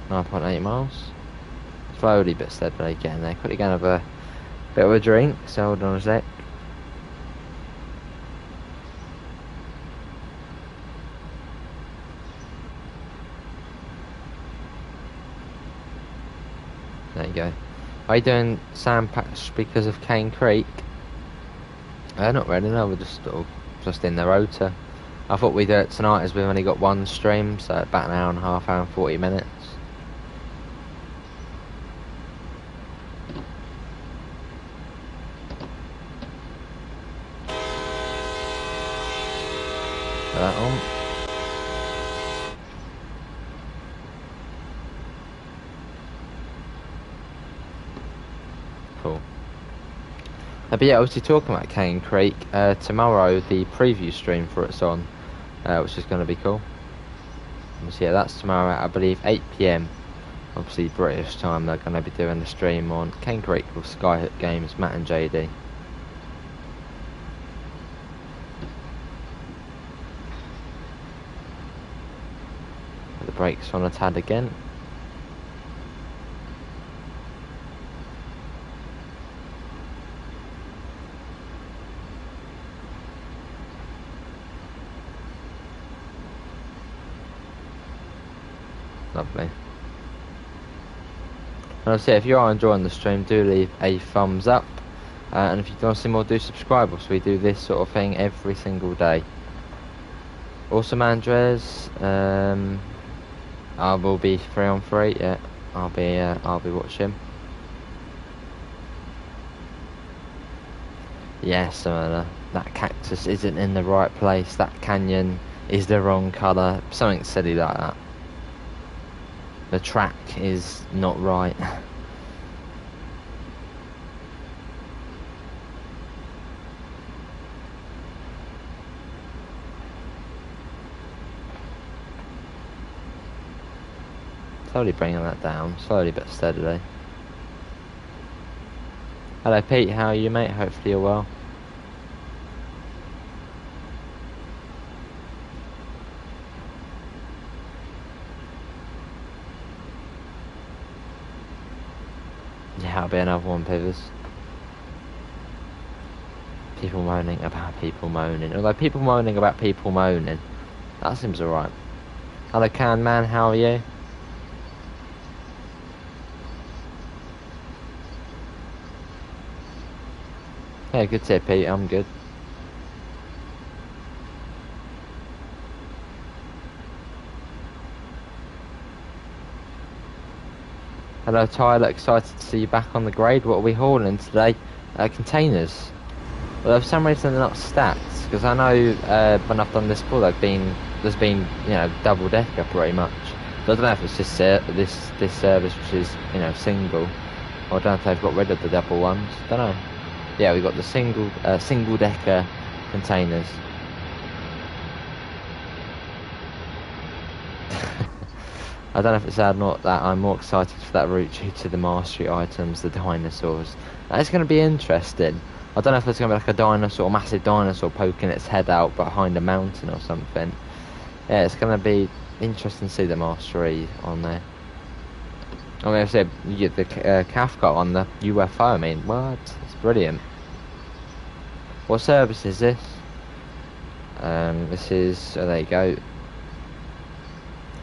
.8 miles. Slowly but steadily getting there. Quickly going to have a bit of a drink, so hold on a sec. There you go. Are you doing sand patch because of Cane Creek? Not really, no, we're just sort of just in the rota. I thought we'd do it tonight as we've only got one stream, so about an hour and a half, hour and 40 minutes. That on. Cool. But yeah, obviously talking about Cane Creek, tomorrow the preview stream for it's on, which is going to be cool. So yeah, that's tomorrow at, I believe, 8 PM. Obviously British time, they're going to be doing the stream on Cane Creek with Skyhook Games, Matt and JD. Put the brakes on a tad again. Lovely. And obviously, if you are enjoying the stream, do leave a thumbs up. And if you want to see more, do subscribe. So we do this sort of thing every single day. Awesome, Andres. I will be 3-on-3. Yeah, I'll be watching. Yes, that cactus isn't in the right place. That canyon is the wrong colour. Something silly like that. The track is not right. Slowly bringing that down, slowly but steadily. Hello Pete, how are you mate? Hopefully you're well. Yeah, I'll be another one, Pivers. People moaning about people moaning. Although people moaning about people moaning, that seems alright. Hello Can Man, how are you? Yeah, good tip, Pete. I'm good. Hello, Tyler. Excited to see you back on the grade. What are we hauling today? Containers. Well, for some reason they're not stacked. Because I know when I've done this before, there's been double decker pretty much. But I don't know if it's just this service which is single. Or I don't know if they've got rid of the double ones. Don't know. Yeah, we've got the single decker containers. I don't know if it's sad or not that I'm more excited for that route due to the mastery items, the dinosaurs. It's going to be interesting. I don't know if there's going to be like a dinosaur, massive dinosaur poking its head out behind a mountain or something. Yeah, it's going to be interesting to see the mastery on there. I mean, I said you get the Cathcart on the UFO. I mean, what? It's brilliant. What service is this? This is, there you go.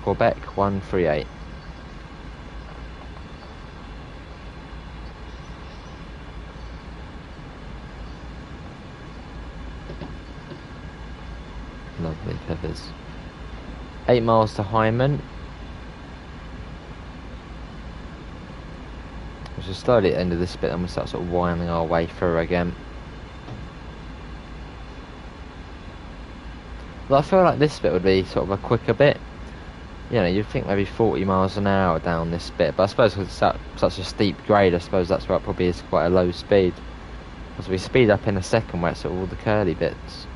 Quebec 138. Lovely feathers. 8 miles to Hyman. Which is slowly at the end of this bit, and we start sort of winding our way through again. Well, I feel like this bit would be sort of a quicker bit. You'd think maybe 40 miles an hour down this bit, but I suppose because it's such a steep grade, I suppose that's why it probably is quite a low speed. Because we speed up in a second where it's sort of all the curly bits.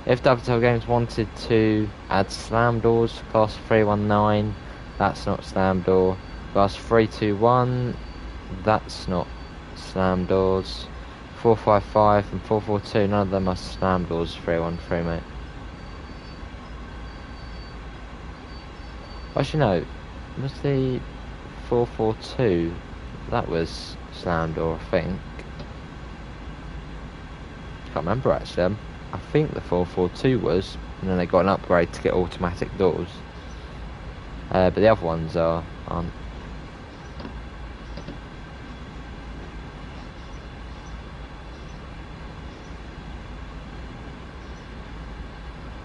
If Dovetail Games wanted to add slam doors, class 319, that's not slam door. Class 321, that's not slam doors. 455 and 442, none of them are slam doors. 313, mate. Actually, no. Was the 442? That was slam door, I think. Can't remember actually. I think the 442 was, and then they got an upgrade to get automatic doors. But the other ones aren't.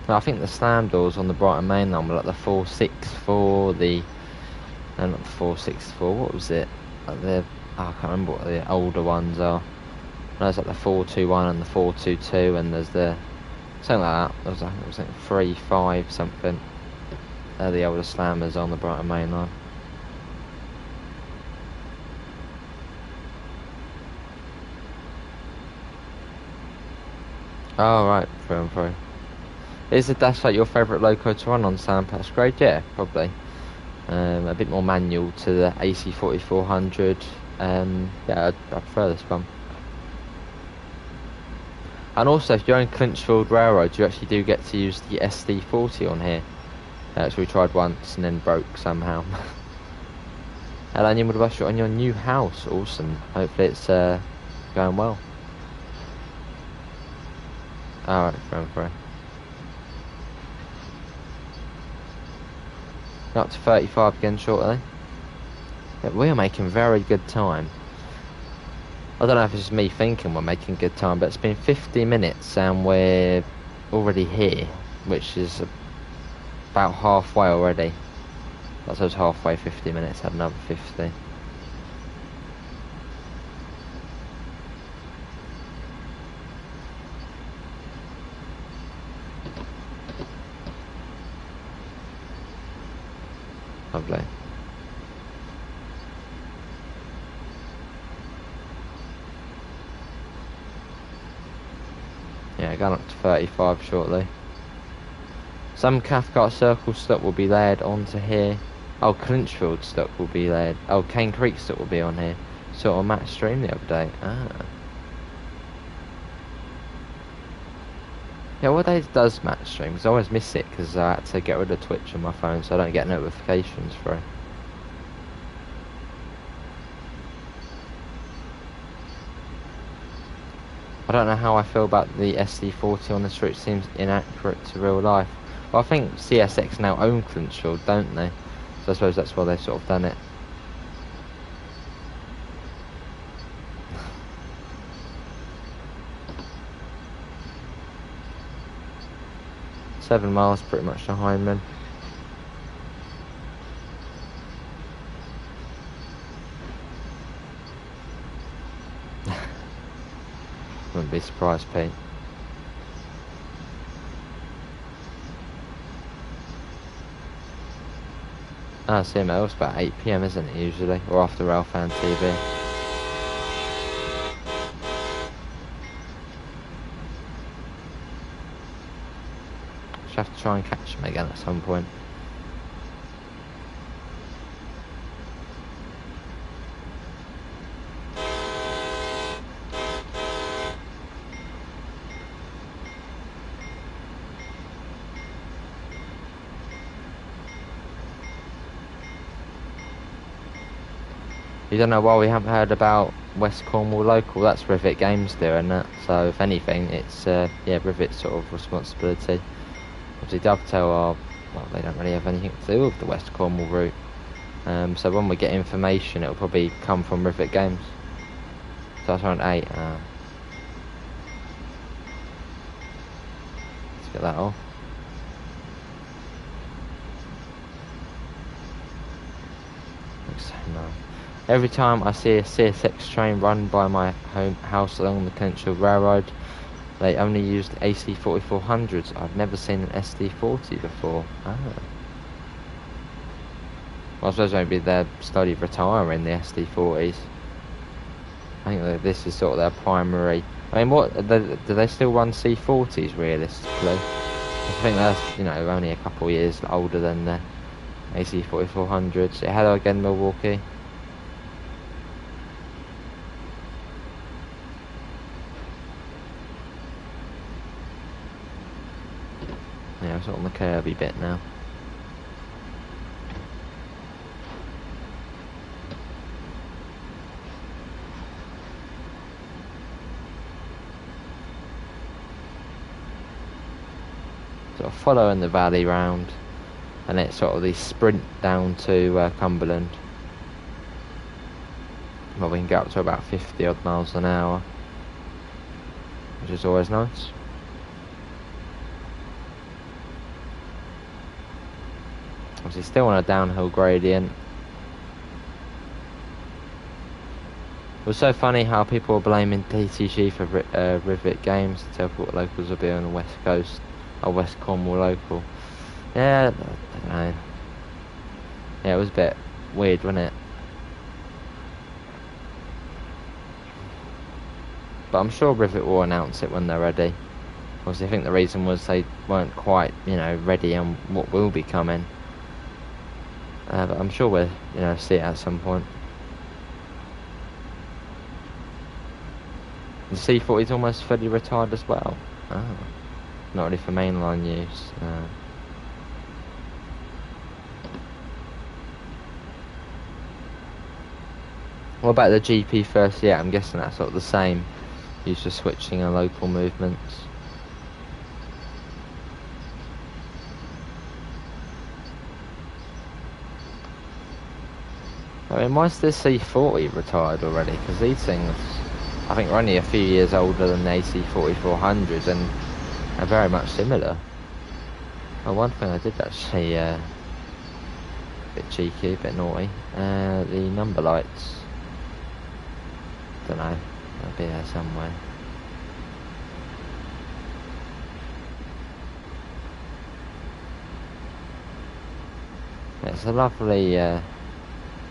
I think the slam doors on the Brighton main line were like the 464, not the 464, what was it? I can't remember what the older ones are. No, it's like the 421 and the 422, and there's the something like that. It was like 35 something. They're the older slammers on the Brighton main line. Oh right, through and through. Is the Dash like your favourite loco to run on Sandpatch grade? Yeah, probably. A bit more manual to the AC 4400. Yeah, I prefer this one. And also, if you're in Clinchfield Railroad, you actually do get to use the SD40 on here. Which we tried once and then broke somehow. Hello, you would rush on your new house. Awesome. Hopefully it's going well. Alright, through and through. Up to 35 again shortly. Yeah, we are making very good time. I don't know if it's just me thinking we're making good time, but it's been 50 minutes and we're already here, which is about halfway already. That's us halfway, 50 minutes, had another 50. Lovely. Yeah, going up to 35 shortly. Some Cathcart Circle stock will be layered onto here. Oh, Clinchfield stock will be layered. Oh, Cane Creek stock will be on here. Saw it on Matt's stream the other day. Ah. Yeah, what days does Matt stream? Because I always miss it because I had to get rid of Twitch on my phone so I don't get notifications for it. I don't know how I feel about the SD40 on the street. It seems inaccurate to real life. Well, I think CSX now own Clinchfield, don't they? So I suppose that's why they've sort of done it. Seven miles, pretty much to Hindman. Wouldn't be surprised, Pete. Ah, CML, it's about 8 PM, isn't it, usually? Or after Ralph and TV. Should have to try and catch him again at some point. You don't know why we haven't heard about West Cornwall Local. That's Rivet Games doing that. So if anything, it's yeah, Rivet's sort of responsibility. Obviously Dovetail are, well, they don't really have anything to do with the West Cornwall route. So when we get information, it'll probably come from Rivet Games. So that's around 8. Let's get that off. No. Every time I see a CSX train run by my house along the Clinchfield Railroad, they only used AC 4400s. I've never seen an SD40 before. Ah. Well, I suppose maybe they're slowly retiring the SD40s. I think that this is sort of their primary. I mean, do they still run C40s realistically? I think that's, you know, only a couple of years older than the AC 4400s. Yeah, hello again, Milwaukee. Yeah, I'm sort of on the curvy bit now. Sort of following the valley round, and it's sort of the sprint down to Cumberland. Well, we can get up to about 50 odd miles an hour, which is always nice. Obviously still on a downhill gradient. It was so funny how people were blaming TTG for Rivet Games to tell what locals will be on the West Coast, or West Cornwall Local. Yeah, I don't know. Yeah, it was a bit weird, wasn't it? But I'm sure Rivet will announce it when they're ready. Obviously, I think the reason was they weren't quite, you know, ready on what will be coming. But I'm sure we'll, you know, see it at some point. The C40 is almost fully retired as well. Oh, not really for mainline use. What about the GP30? Yeah, I'm guessing that's sort of the same. Used for switching and local movements. I mean, why's the C40 retired already? Because these things, I think, are only a few years older than the AC4400s and are very much similar. Oh, one thing I did actually, a bit cheeky, a bit naughty, the number lights. Don't know, they'll be there somewhere. It's a lovely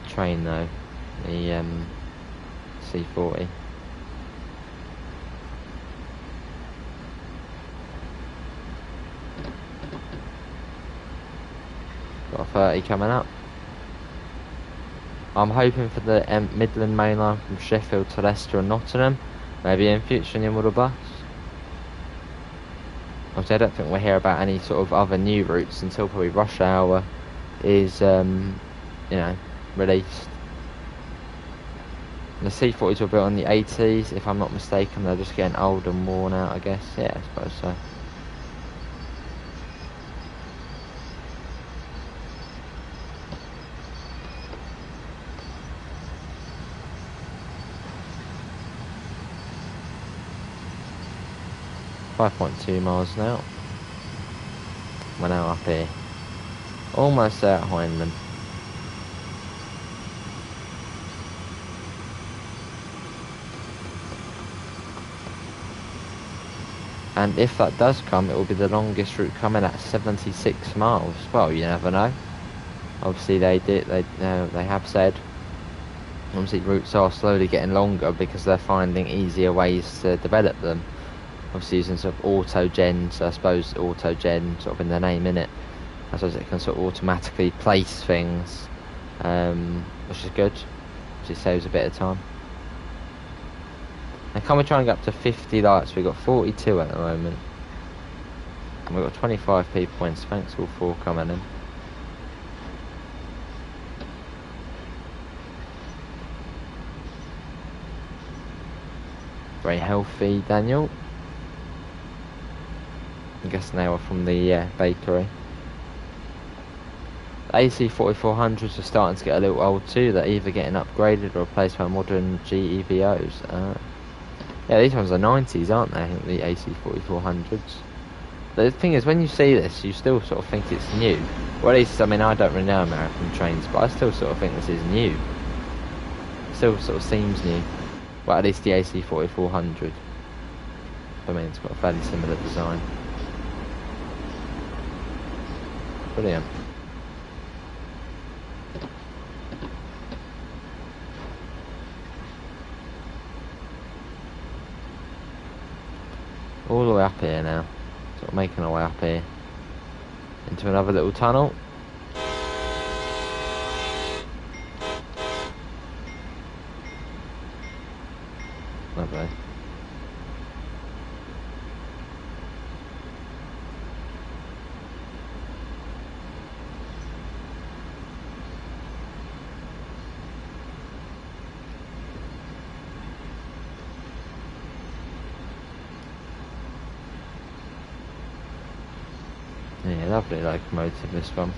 train though, the C40. Got a 30 coming up. I'm hoping for the Midland Main Line from Sheffield to Leicester and Nottingham. Maybe in future new model bus. Obviously I don't think we'll hear about any sort of other new routes until probably rush hour is you know, released. And the C40s were built in the 80s, if I'm not mistaken. They're just getting old and worn out, I guess. Yeah, I suppose so. .2 miles now. We're now up here. Almost there at Hindman. And if that does come, it will be the longest route coming at 76 miles. Well, you never know. Obviously they have said, obviously routes are slowly getting longer because they're finding easier ways to develop them. Obviously using sort of auto-gen, so I suppose auto-gen sort of in the name, innit? I suppose it can sort of automatically place things, which is good, which saves a bit of time. And can we try and get up to 50 lights? We've got 42 at the moment. And we've got 25p points, thanks all for coming in. Very healthy, Daniel. I'm guessing they were from the bakery. The AC4400s are starting to get a little old too. They're either getting upgraded or replaced by modern GEVOs. Yeah, these ones are 90s, aren't they? I think the AC4400s. The thing is, when you see this, you still sort of think it's new. Or at least, I mean, I don't really know American trains, but I still sort of think this is new. It still sort of seems new. Well, at least the AC4400. I mean, it's got a fairly similar design. Brilliant. All the way up here now. Sort of making our way up here. Into another little tunnel. Lovely. Yeah, lovely locomotive, this one.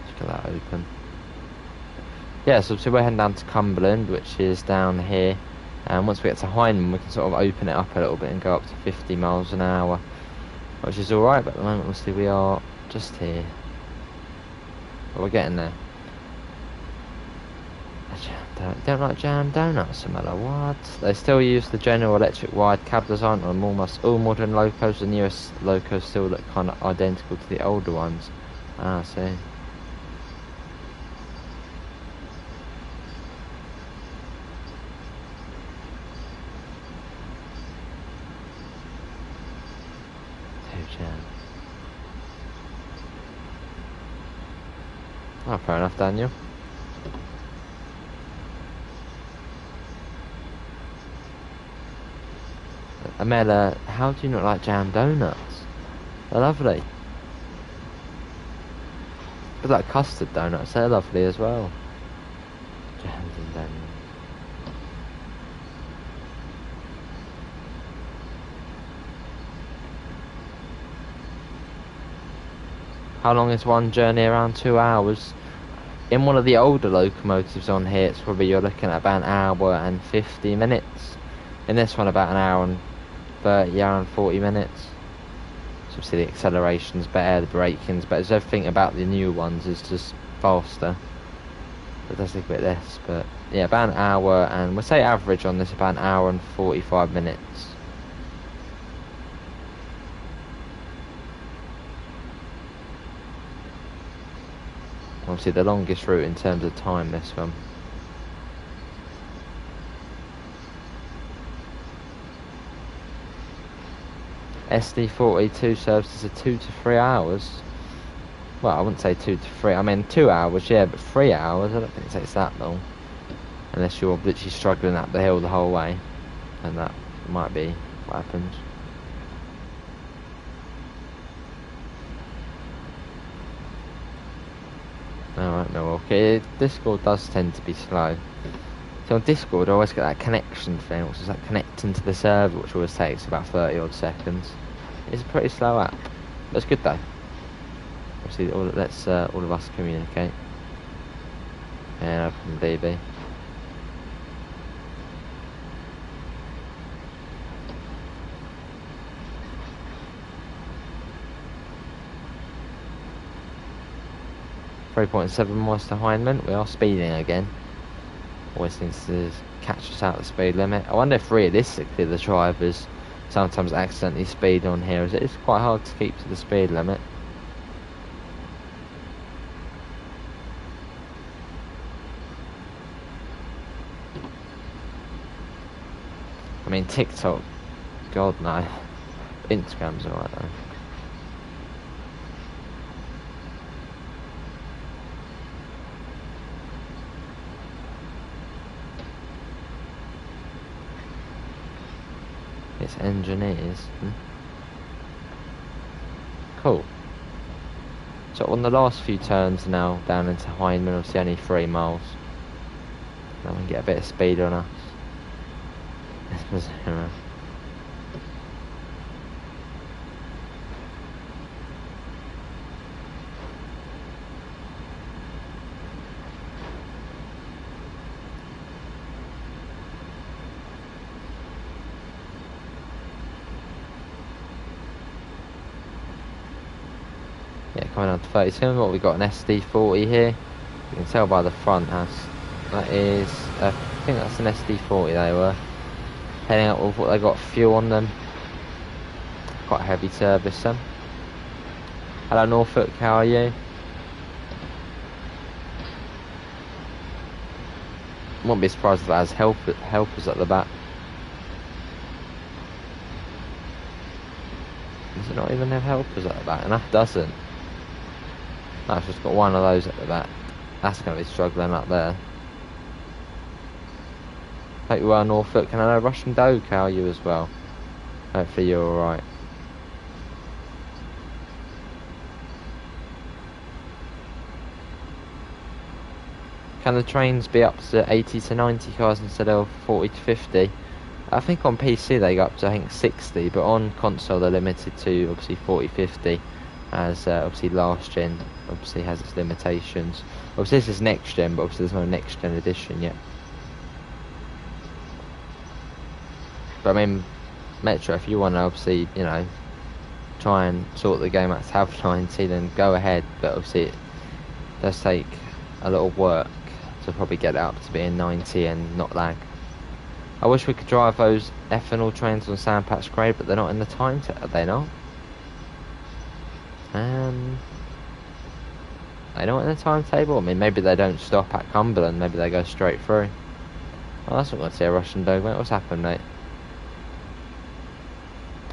Let's get that open. Yeah, so we're heading down to Cumberland, which is down here. And once we get to Hindman, we can sort of open it up a little bit and go up to 50 miles an hour. Which is alright, but at the moment, obviously, we are just here. But we're getting there. Don't like jam donuts, Samela, what? They still use the General Electric wide cab design on almost all modern locos. The newest locos still look kind of identical to the older ones. Ah, I see. Oh, fair enough, Daniel. Amela, how do you not like jam donuts? They're lovely. But like custard donuts, they're lovely as well. Jams and donuts. How long is one journey? Around 2 hours. in one of the older locomotives on here, it's probably you're looking at about an hour and 50 minutes. In this one, about an hour and 30, hour and 40 minutes. So obviously the acceleration's better, the braking's better. So everything about the new ones is just faster. It does take a bit less, but yeah, about an hour, and we'll say average on this about an hour and 45 minutes. Obviously the longest route in terms of time, this one. SD42 services are 2 to 3 hours. Well, I wouldn't say 2 to 3. I mean 2 hours, yeah, but 3 hours, I don't think it takes that long. Unless you're literally struggling up the hill the whole way, and that might be what happens. Alright, Milwaukee. Discord does tend to be slow. So on Discord, I always get that connection thing, which is like connecting to the server, which always takes about 30 odd seconds. It's a pretty slow app. But it's good though. Obviously, let's all of us communicate. And open DB. .7 miles to Hindman. We are speeding again. Always seems to catch us out the speed limit. I wonder if realistically the drivers sometimes accidentally speed on here, as it is quite hard to keep to the speed limit. I mean TikTok, God no. Instagram's alright though. It's engineers. Cool. So on the last few turns now down into Hindman, obviously only 3 miles. Now we can get a bit of speed on us. Yeah, coming on to 37. What we got, an SD40 here. You can tell by the front that is, I think that's an SD40 they were. Heading up with what they got fuel on them. Quite a heavy service then. Hello Norfolk, how are you? Wouldn't be surprised if that has helpers at the back. Does it not even have helpers at the back? And that doesn't. No, it's just got one of those at the back. That's going to be struggling up there. Hope you are Norfolk, and I know Russian Doge, how are you as well? Hopefully you're alright. Can the trains be up to 80 to 90 cars instead of 40 to 50? I think on PC they go up to, I think, 60, but on console they're limited to obviously 40, 50, as obviously last gen obviously has its limitations. Obviously this is next gen, but obviously there's no next gen edition yet. But I mean, Metro, if you want to obviously, you know, try and sort the game out to have 90, then go ahead, but obviously it does take a lot of work to probably get it up to being 90 and not lag. I wish we could drive those ethanol trains on Sandpatch Grade, but they're not in the time are they not? They not in the timetable? I mean, maybe they don't stop at Cumberland, maybe they go straight through. Oh, that's not going to see a Russian Doge, mate. What's happened, mate?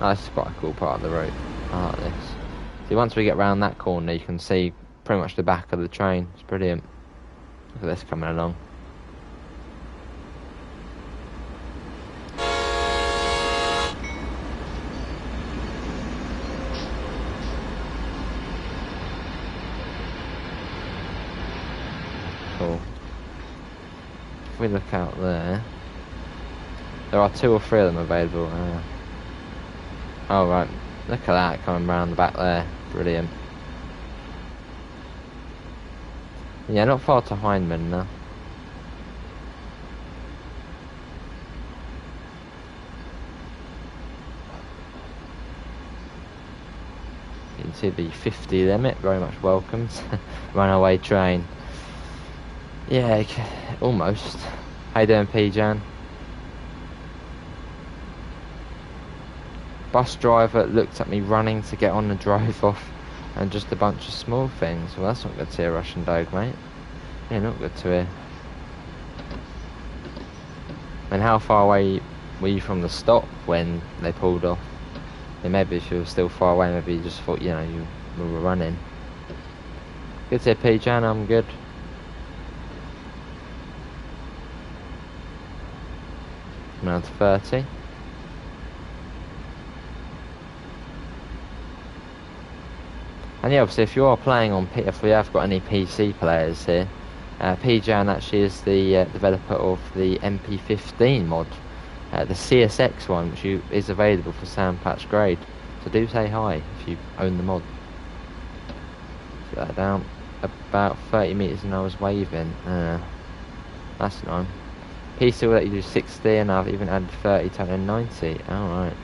Oh, this is quite a cool part of the route. I like this. See, once we get round that corner, you can see pretty much the back of the train. It's brilliant. Look at this coming along. Cool. If we look out there, there are 2 or 3 of them available. Oh right, look at that coming round the back there. Brilliant. Yeah, not far to Hindman now. You can see the 50 limit, very much welcomed. Runaway train. Yeah, almost. How you doing, P-Jan? Bus driver looked at me running to get on and drove off, and just a bunch of small things. Well, that's not good to hear, Russian dog, mate. Yeah, not good to hear. And how far away were you from the stop when they pulled off? And maybe if you were still far away, maybe you just thought, you know, you were running. Good to hear, P-Jan, I'm good. Around 30. And yeah, obviously, if you are playing on if we have got any PC players here, P-Jan actually is the developer of the MP15 mod, the CSX one, which is available for Sandpatch Grade. So do say hi if you own the mod. Put that down. About 30 meters an hour's waving. That's nice. PC will let you do 60, and I've even added 30 to 90. Alright.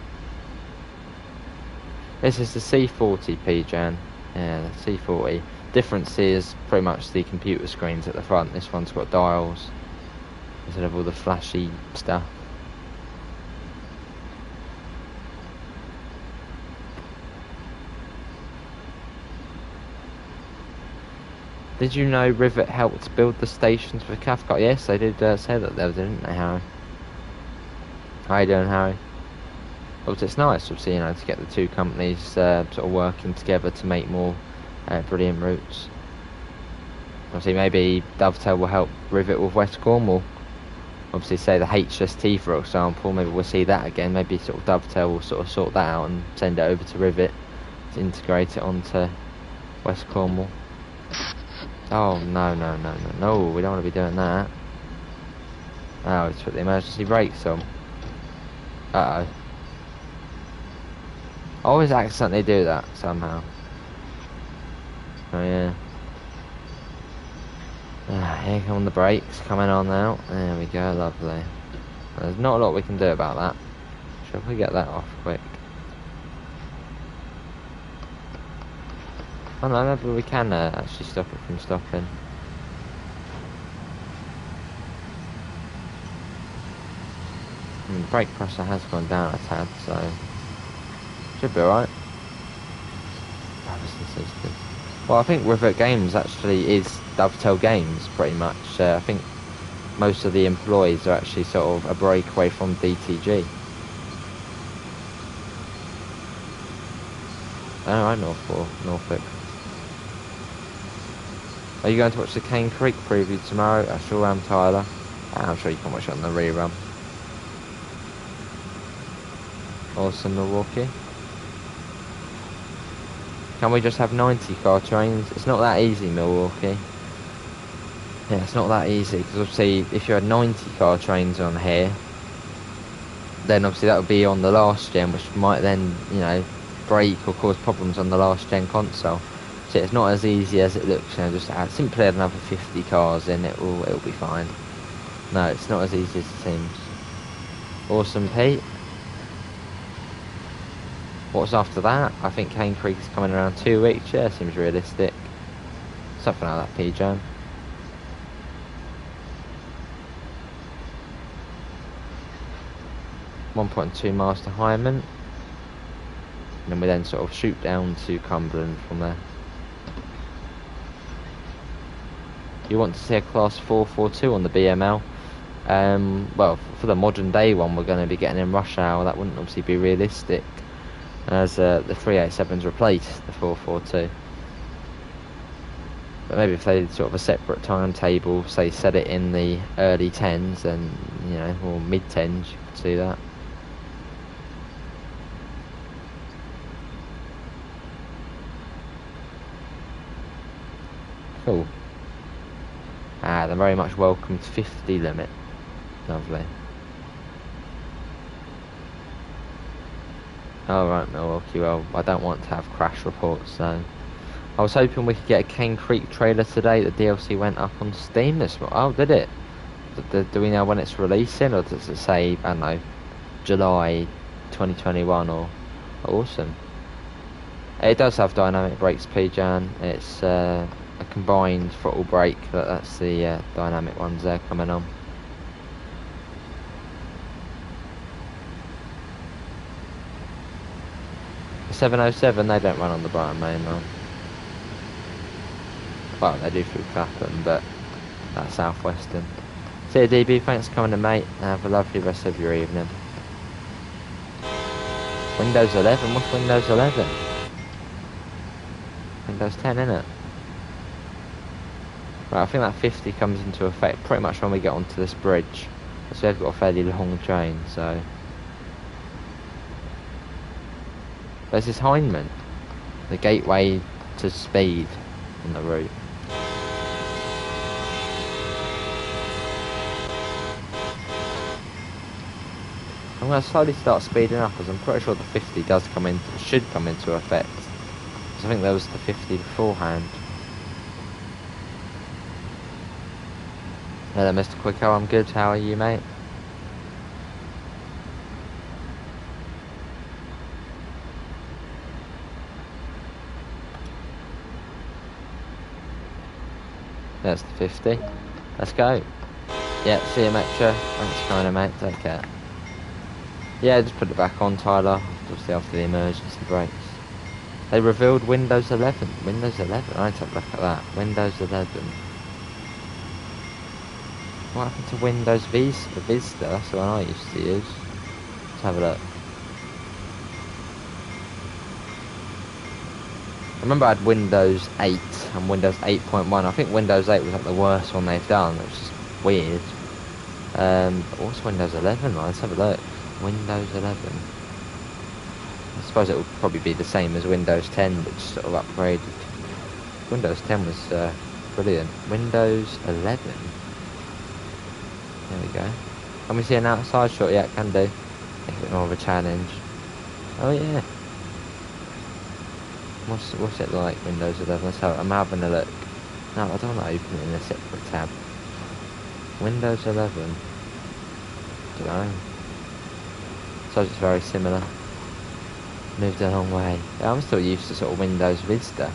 This is the C40, P-Jan. Yeah, the C40. Difference is pretty much the computer screens at the front. This one's got dials instead of all the flashy stuff. Did you know Rivet helped build the stations for Cathcart? Yes, they did say that there, didn't they, Harry? How you doing, Harry? Obviously, it's nice, obviously, you know, to get the two companies sort of working together to make more brilliant routes. Obviously, maybe Dovetail will help Rivet with West Cornwall. Obviously, say the HST, for example, maybe we'll see that again. Maybe sort of Dovetail will sort of sort that out and send it over to Rivet to integrate it onto West Cornwall. Oh, no, we don't want to be doing that. Oh, it's put the emergency brakes on. Uh-oh. I always accidentally do that, somehow. Oh, yeah. Here come the brakes, coming on now. There we go, lovely. There's not a lot we can do about that. Shall we get that off quick? Oh no, maybe we can actually stop it from stopping. And the brake pressure has gone down a tad, so should be alright. Well, I think Rivet Games actually is Dovetail Games, pretty much. I think most of the employees are actually sort of a breakaway from DTG. Alright, Norfolk. Are you going to watch the Cane Creek preview tomorrow? I sure am, Tyler. I'm sure you can watch it on the rerun. Awesome, Milwaukee. Can we just have 90 car trains? It's not that easy, Milwaukee. Yeah, it's not that easy, because obviously if you had 90 car trains on here, then obviously that would be on the last gen, which might then, you know, break or cause problems on the last gen console. So it's not as easy as it looks, you know, just simply add another 50 cars in, it'll be fine. No, it's not as easy as it seems. Awesome, Pete. What's after that? I think Cane Creek's coming around 2 weeks. Yeah, seems realistic. Something like that, P-Jan. .2 miles to Hyman. And then we then sort of shoot down to Cumberland from there. You want to see a class 442 on the BML? Well, for the modern day one, we're going to be getting in rush hour. That wouldn't obviously be realistic, as the 387's replaced the 442. But maybe if they did sort of a separate timetable, say set it in the early 10s, and you know, or mid 10s, you could see that. Cool. They're very much welcome to 50 limit. Lovely. Alright, Milwaukee, well, I don't want to have crash reports, so I was hoping we could get a Cane Creek trailer today. The DLC went up on Steam this morning. Oh, did it? Do we know when it's releasing, or does it say, I don't know, July 2021 or... Awesome. It does have dynamic brakes, P-Jan. It's a combined throttle brake, but that's the dynamic ones there coming on. The 707, they don't run on the Brighton Main line. Well, they do through Clapham, but that's South Western. See you, DB. Thanks for coming in, mate. Have a lovely rest of your evening. Windows 11? What's Windows 11? Windows 10, innit? Right, I think that 50 comes into effect pretty much when we get onto this bridge. So we've got a fairly long train, so... There's this Heinemann, the gateway to speed on the route. I'm going to slowly start speeding up, as I'm pretty sure the 50 should come into effect. Because I think there was the 50 beforehand. Hello, Mr. Quicko, I'm good. How are you, mate? There's the 50. Let's go. Yeah, see you, Metro. Thanks for coming in, mate. Take care. Yeah, just put it back on, Tyler. Obviously after the emergency brakes. They revealed Windows 11. Windows 11? I need to have a look at that. Windows 11. What happened to Windows Vista? That's the one I used to use. Let's have a look. I remember I had Windows 8 and Windows 8.1. I think Windows 8 was like the worst one they've done. It was just weird. What's Windows 11? Let's have a look. Windows 11. I suppose it will probably be the same as Windows 10, but just sort of upgraded. Windows 10 was brilliant. Windows 11. There we go. Can we see an outside shot? Yeah, can do. Make a bit more of a challenge. Oh yeah. What's it like, Windows 11? I'm having a look. No, I don't want to open it in a separate tab. Windows 11. Don't know. So it's very similar. Moved a long way. Yeah, I'm still used to sort of Windows Vista. I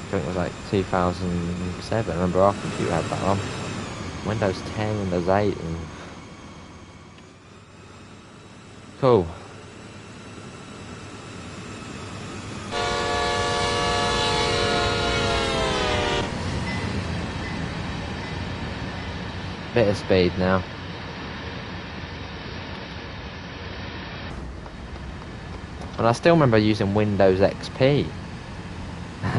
think it was like 2007. I remember our computer had that one. Windows 10, Windows 8. And... Cool. Bit of speed now. And I still remember using Windows XP.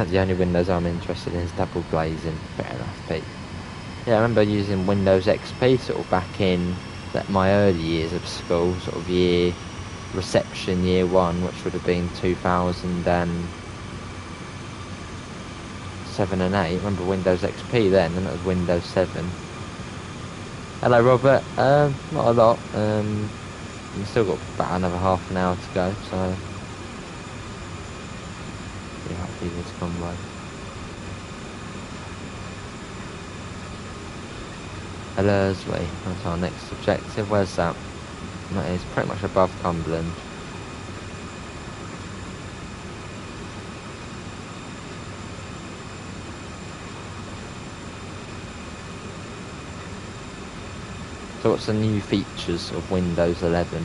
The only Windows I'm interested in is double glazing. Fair enough, Pete. Yeah, I remember using Windows XP sort of back in my early years of school, sort of reception year 1, which would have been 2007 and 8. I remember Windows XP then, and that was Windows 7. Hello, Robert. Not a lot. We've still got about another half an hour to go, so yeah, hopefully this come by. Ellerslie, that's our next objective. Where's that? That is pretty much above Cumberland. So what's the new features of Windows 11?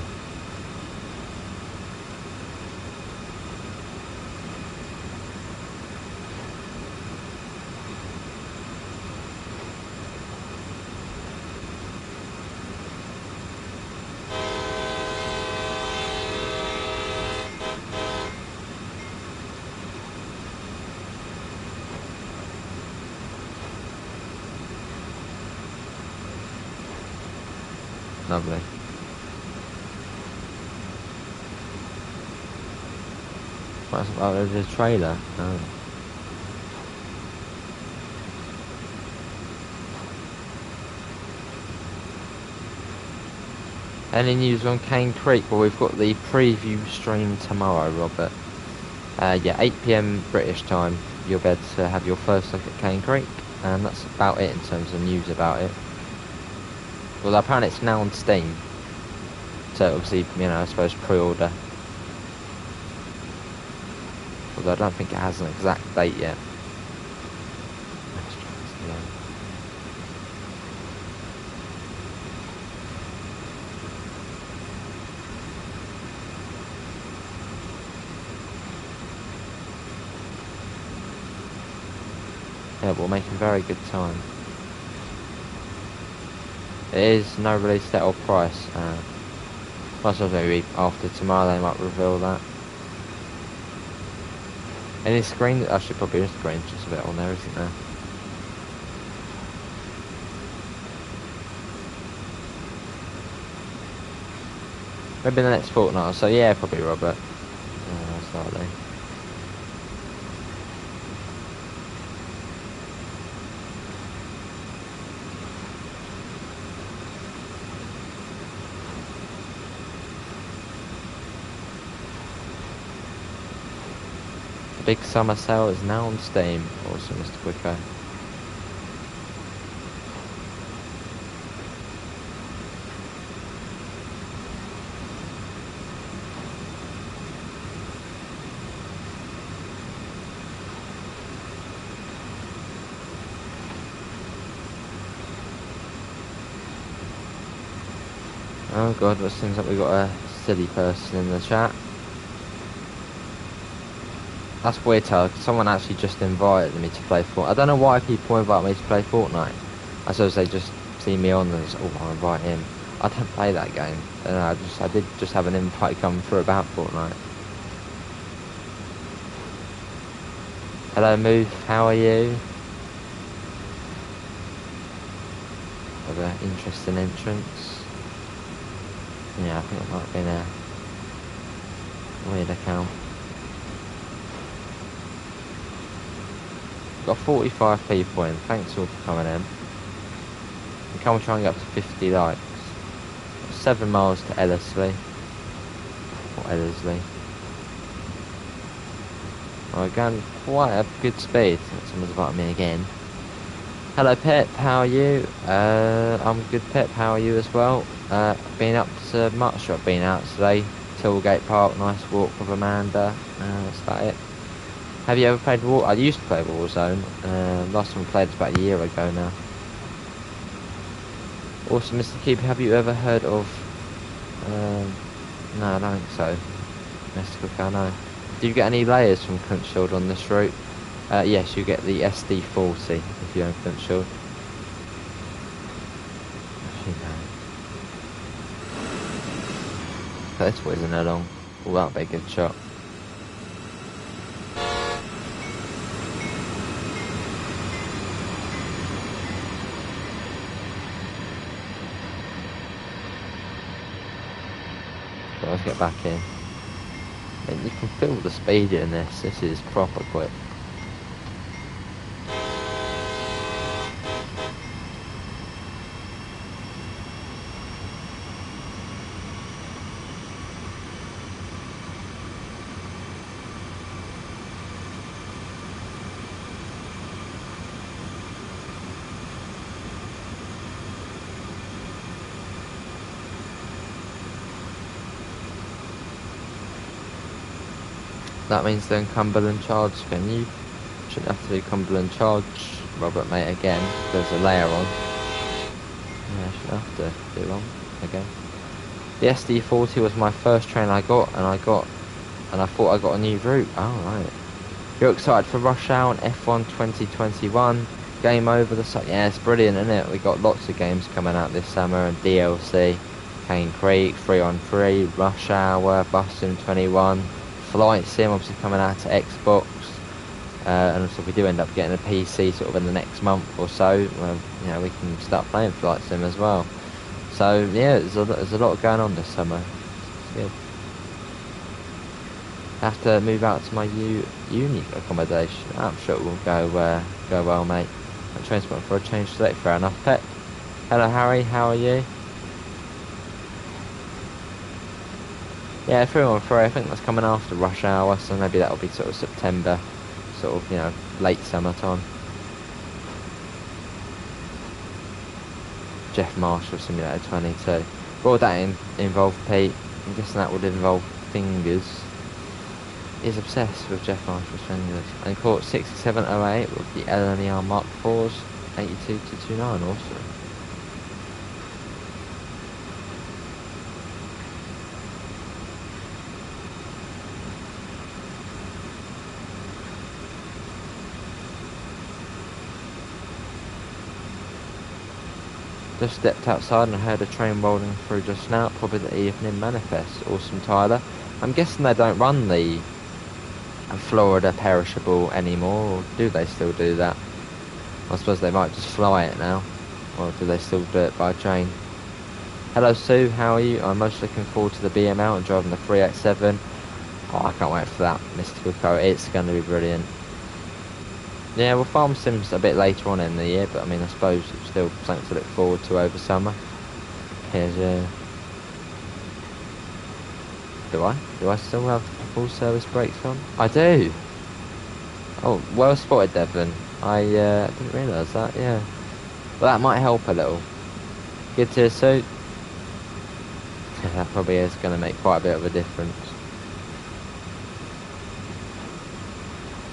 Lovely. Oh, there's a trailer. Oh. Any news on Cane Creek? Well, we've got the preview stream tomorrow, Robert. Yeah, 8 PM British time. you'll be able to have your first look at Cane Creek, and that's about it in terms of news about it. Well, apparently it's now on Steam, so obviously, you know, I suppose pre-order. Although I don't think it has an exact date yet. Let's try this again. Yeah, we're making very good time. It is no release date or price. Plus, maybe after tomorrow they might reveal that. Any screen? Actually, probably a screen just a bit on there, isn't there? Maybe the next fortnight. So yeah, probably Robert. Slightly. Big summer sale is now on Steam. Awesome, Mr. Quicko. Oh god, it seems like we got a silly person in the chat. That's weird, Tyler, 'cause someone actually just invited me to play Fortnite. I don't know why people invite me to play Fortnite. I suppose they just see me on and just, oh, I'll invite him. I don't play that game. I did just have an invite come through about Fortnite. Hello, Move, how are you? Have an interesting entrance. Yeah, I think it might have been a weird account. Got 45 people in. Thanks all for coming in. And can we try and get up to 50 likes? 7 miles to Ellerslie. Or Ellerslie. We're going quite a good speed. Someone's invited me again. Hello Pip, how are you? I'm good Pip, how are you as well? Been up to much. I've been out today. Tilgate Park, nice walk with Amanda. That's about it. Have you ever played War? I used to play Warzone. Last time I played was about a year ago now. Also, Mr. Keeper, have you ever heard of? No, I don't think so. Mr. Cook, I know. Do you get any layers from Cunt Shield on this route? Yes, you get the SD40 if you own Cunt Shield. Actually, no. This wasn't along. Oh, that'll be a good shot. Let's get back in. I mean, you can feel the speed in this. This is proper quick. That means then Cumberland charge spin. You shouldn't have to do Cumberland charge, Robert, mate, again. There's a layer on. Yeah, I shouldn't have to do one again. The SD40 was my first train I got, and I thought I got a new route. Oh, right. You're excited for Rush Hour and F1 2021? Game over the site. Yeah, it's brilliant, isn't it? We got lots of games coming out this summer, and DLC, Cane Creek, 3-on-3, Rush Hour, Bus Sim 21. Flight Sim obviously coming out to Xbox, and also if we do end up getting a PC sort of in the next month or so, well, you know, we can start playing Flight Sim as well. So yeah, there's a lot going on this summer. It's good. I have to move out to my uni accommodation. I'm sure it will go well, mate. I'm transport for a change today. Fair enough, Pep. Hello, Harry. How are you? Yeah, 3-on-3, I think that's coming after Rush Hour, so maybe that'll be sort of September sort of, you know, late summertime. Jeff Marshall Simulator 22. What would that involve, Pete? I'm guessing that would involve fingers. He's obsessed with Jeff Marshall's fingers. And caught 6708 with the LNER Mark IVs, 82 to 29 also. Just stepped outside and I heard a train rolling through just now, probably the evening manifest. Awesome, Tyler. I'm guessing they don't run the Florida perishable anymore, or do they still do that? I suppose they might just fly it now, or do they still do it by train? Hello Sue, how are you? I'm most looking forward to the BML and driving the 387. Oh, I can't wait for that, Mr. Wicko. It's going to be brilliant. Yeah, well, Farm Sim's a bit later on in the year, but I mean, I suppose it's still something to look forward to over summer. Here's Do I still have full service brakes on? I do! Oh, well spotted, Devon. I didn't realise that, yeah. Well, that might help a little. Good to Sue. That probably is going to make quite a bit of a difference.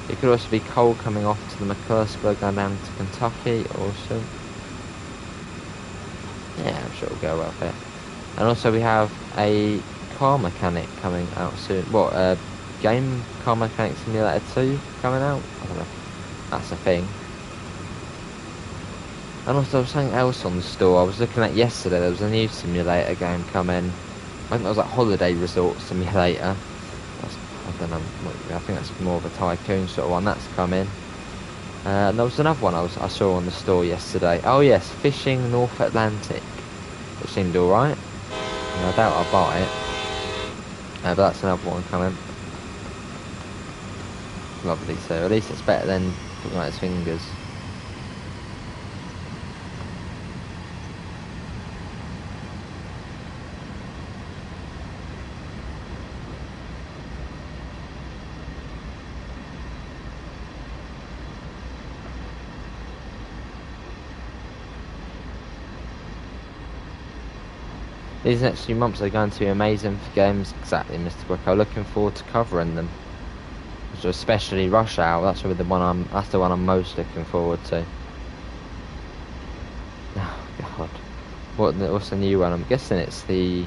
It could also be coal coming off to the McClursburg going down to Kentucky. Awesome. Yeah, I'm sure it'll go well fit. And also we have a car mechanic coming out soon. What, game car mechanic simulator 2 coming out? I don't know if that's a thing. And also something else on the store I was looking at yesterday. There was a new simulator game coming. I think that was like Holiday Resort Simulator. I don't know, I think that's more of a tycoon sort of one. That's coming. And there was another one I saw on the store yesterday. Oh yes, Fishing North Atlantic, which seemed alright. I doubt I'll buy it. But that's another one coming. Lovely, so at least it's better than looking at his fingers. These next few months are going to be amazing for games. Exactly, Mr. Bricko. Looking forward to covering them. So especially Rush Hour. That's the one I'm most looking forward to. Oh God, what's the new one? I'm guessing it's the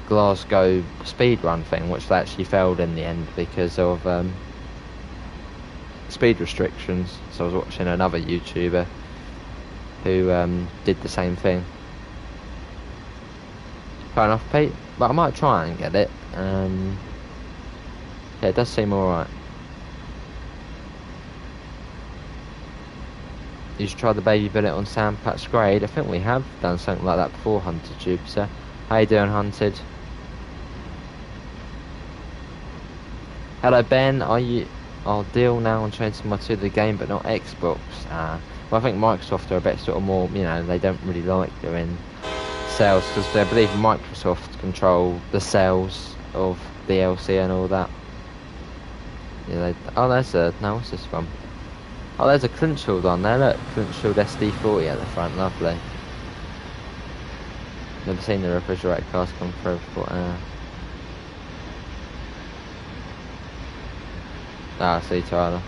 Glasgow speedrun thing, which they actually failed in the end because of speed restrictions. So I was watching another YouTuber who did the same thing. Fair enough, Pete, but I might try and get it. Yeah, it does seem alright. You should try the baby billet on Sandpatch Grade. I think we have done something like that before, Hunted Jupiter. How you doing, Hunted? Hello, Ben. I'll deal now on changing my to the game, but not Xbox. Well, I think Microsoft are a bit sort of more, you know, they don't really like doing sales because I believe Microsoft control the sales of DLC and all that. Yeah, what's this one? Oh, there's a Clinchfield on there. Look, Clinchfield SD40 at the front. Lovely. Never seen the refrigerator cars come through before. I see, Tyler.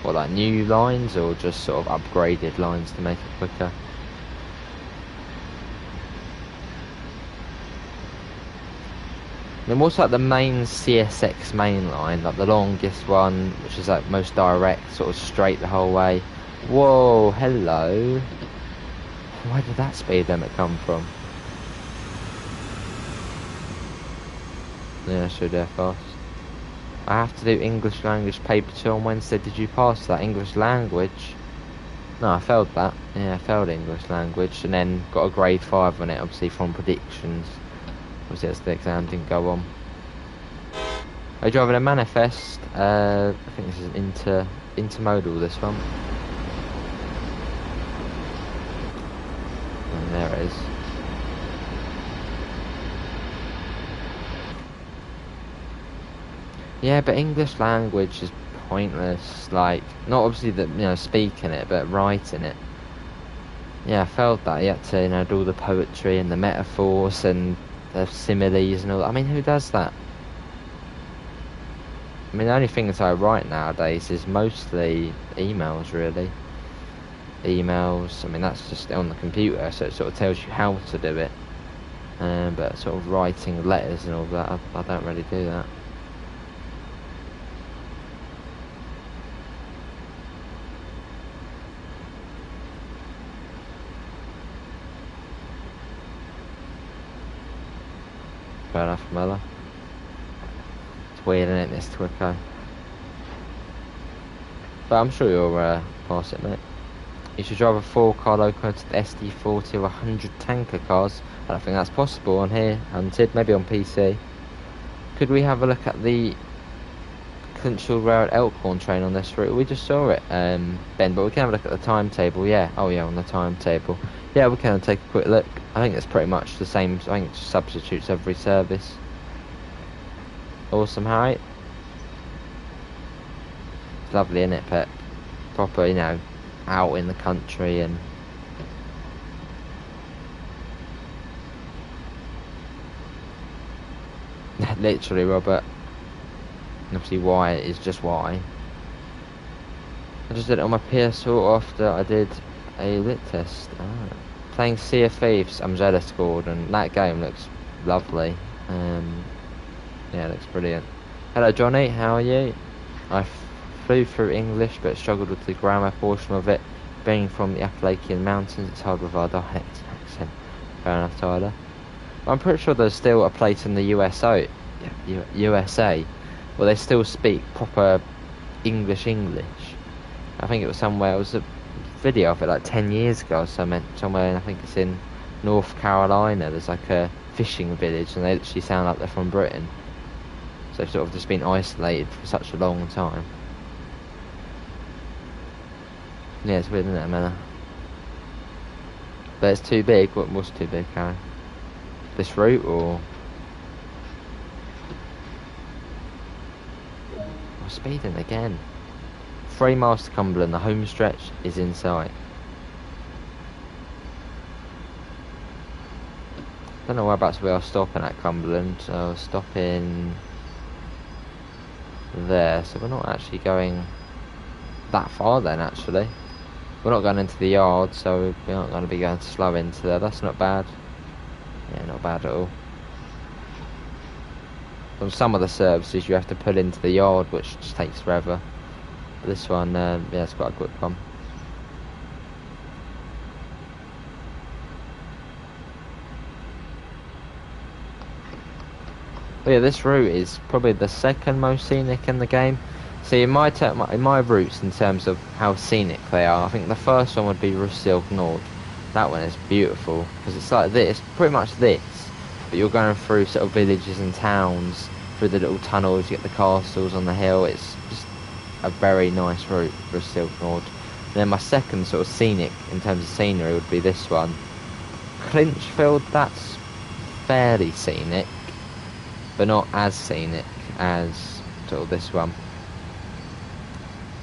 What, like new lines or just sort of upgraded lines to make it quicker? Then what's like the main CSX main line, like the longest one, which is like most direct, sort of straight the whole way? Whoa, hello. Where did that speed limit come from? Yeah, sure, they're fast. I have to do English language paper 2 on Wednesday. Did you pass that? English language? No, I failed that. Yeah, I failed English language and then got a grade 5 on it, obviously from predictions. Obviously that's the exam didn't go on. Are you driving a manifest? I think this is an intermodal, this one. And there it is. Yeah, but English language is pointless. Like, not obviously that, speaking it, but writing it. Yeah, I felt that. You had to, do all the poetry and the metaphors and the similes and all that. I mean, who does that? I mean, the only things I write nowadays is mostly emails, really. Emails, I mean, that's just on the computer, so it sort of tells you how to do it. But sort of writing letters and all that, I don't really do that. Fair enough, Miller. It's weird, isn't it, this Twicko? But I'm sure you'll pass it, mate. You should drive a 4-car locomotive to the SD40 or 100 tanker cars. I don't think that's possible on here, Hunted. Maybe on PC. Could we have a look at the Clinchfield Road Elkhorn train on this route? We just saw it, Ben, but we can have a look at the timetable. Yeah, oh yeah, on the timetable. Yeah, we can take a quick look. I think it's pretty much the same. I think it just substitutes every service. Awesome, Harry. It's lovely, isn't it, Pep? Proper, out in the country and literally, Robert. And obviously, why is just why. I just did it on my PS4 after I did a lit test. Playing Sea of Thieves, I'm jealous, Gordon. That game looks lovely. Yeah, it looks brilliant. Hello, Johnny. How are you? I flew through English, but struggled with the grammar portion of it. Being from the Appalachian Mountains, it's hard with our dialect and accent. Fair enough, Tyler. I'm pretty sure there's still a place in the USA where they still speak proper English. I think it was somewhere, it was a video of it like 10 years ago or something, somewhere, I think it's in North Carolina. There's like a fishing village and they literally sound like they're from Britain. So they've sort of just been isolated for such a long time. Yeah, it's weird, isn't it, man? But it's too big. What was too big, Karen? This route, or I'm speeding again. 3 miles to Cumberland. The home stretch is in sight. Don't know whereabouts we are stopping at Cumberland. So stopping there. So we're not actually going that far then. Actually, we're not going into the yard, so we're not going to be going slow into there. That's not bad. Yeah, not bad at all. On some of the services you have to pull into the yard, which just takes forever. But this one, yeah, it's quite a quick one. But yeah, this route is probably the second most scenic in the game. See, in my routes, in terms of how scenic they are, I think the first one would be Russilk Nord. That one is beautiful because it's like this, pretty much this, but you're going through sort of villages and towns, through the little tunnels. You get the castles on the hill. It's just a very nice route for Russilk Nord. And then my second sort of scenic in terms of scenery would be this one, Clinchfield. That's fairly scenic, but not as scenic as sort of this one.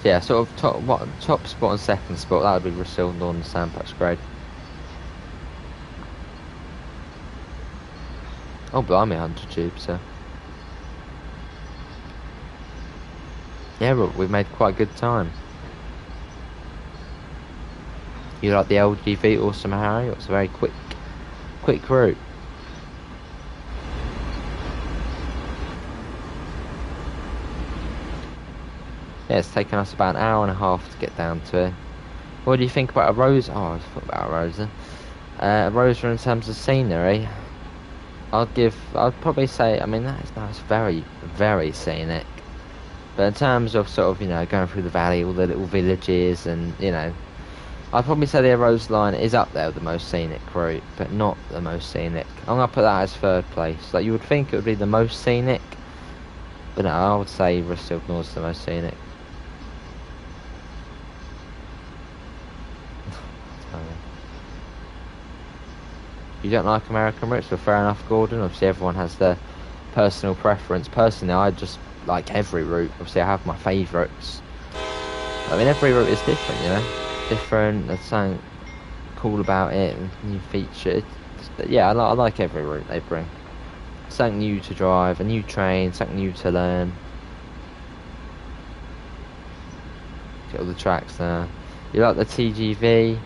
So yeah, sort of top spot and second spot, that would be Russilk Nord and Sandpatch Grade. Oh blimey, 100 tubes, so yeah, we've made quite a good time. You like the LGV Awesome Harry? It's a very quick route. Yeah, it's taken us about an hour and a half to get down to it. What do you think about a Rosa? Oh, I thought about a Rosa. Rosa in terms of scenery, I'd probably say, I mean, that's very, very scenic. But in terms of sort of, going through the valley, all the little villages and, I'd probably say the Rose Line is up there with the most scenic route, but not the most scenic. I'm going to put that as third place. Like, you would think it would be the most scenic, but no, I would say Russilk Nord's the most scenic. You don't like American routes? Well, fair enough, Gordon. Obviously, everyone has their personal preference. Personally, I just like every route. Obviously, I have my favourites. I mean, every route is different, you know. Different. There's something cool about it, and new features. Yeah, I like every route they bring. Something new to drive, a new train, something new to learn. Get all the tracks there. You like the TGV?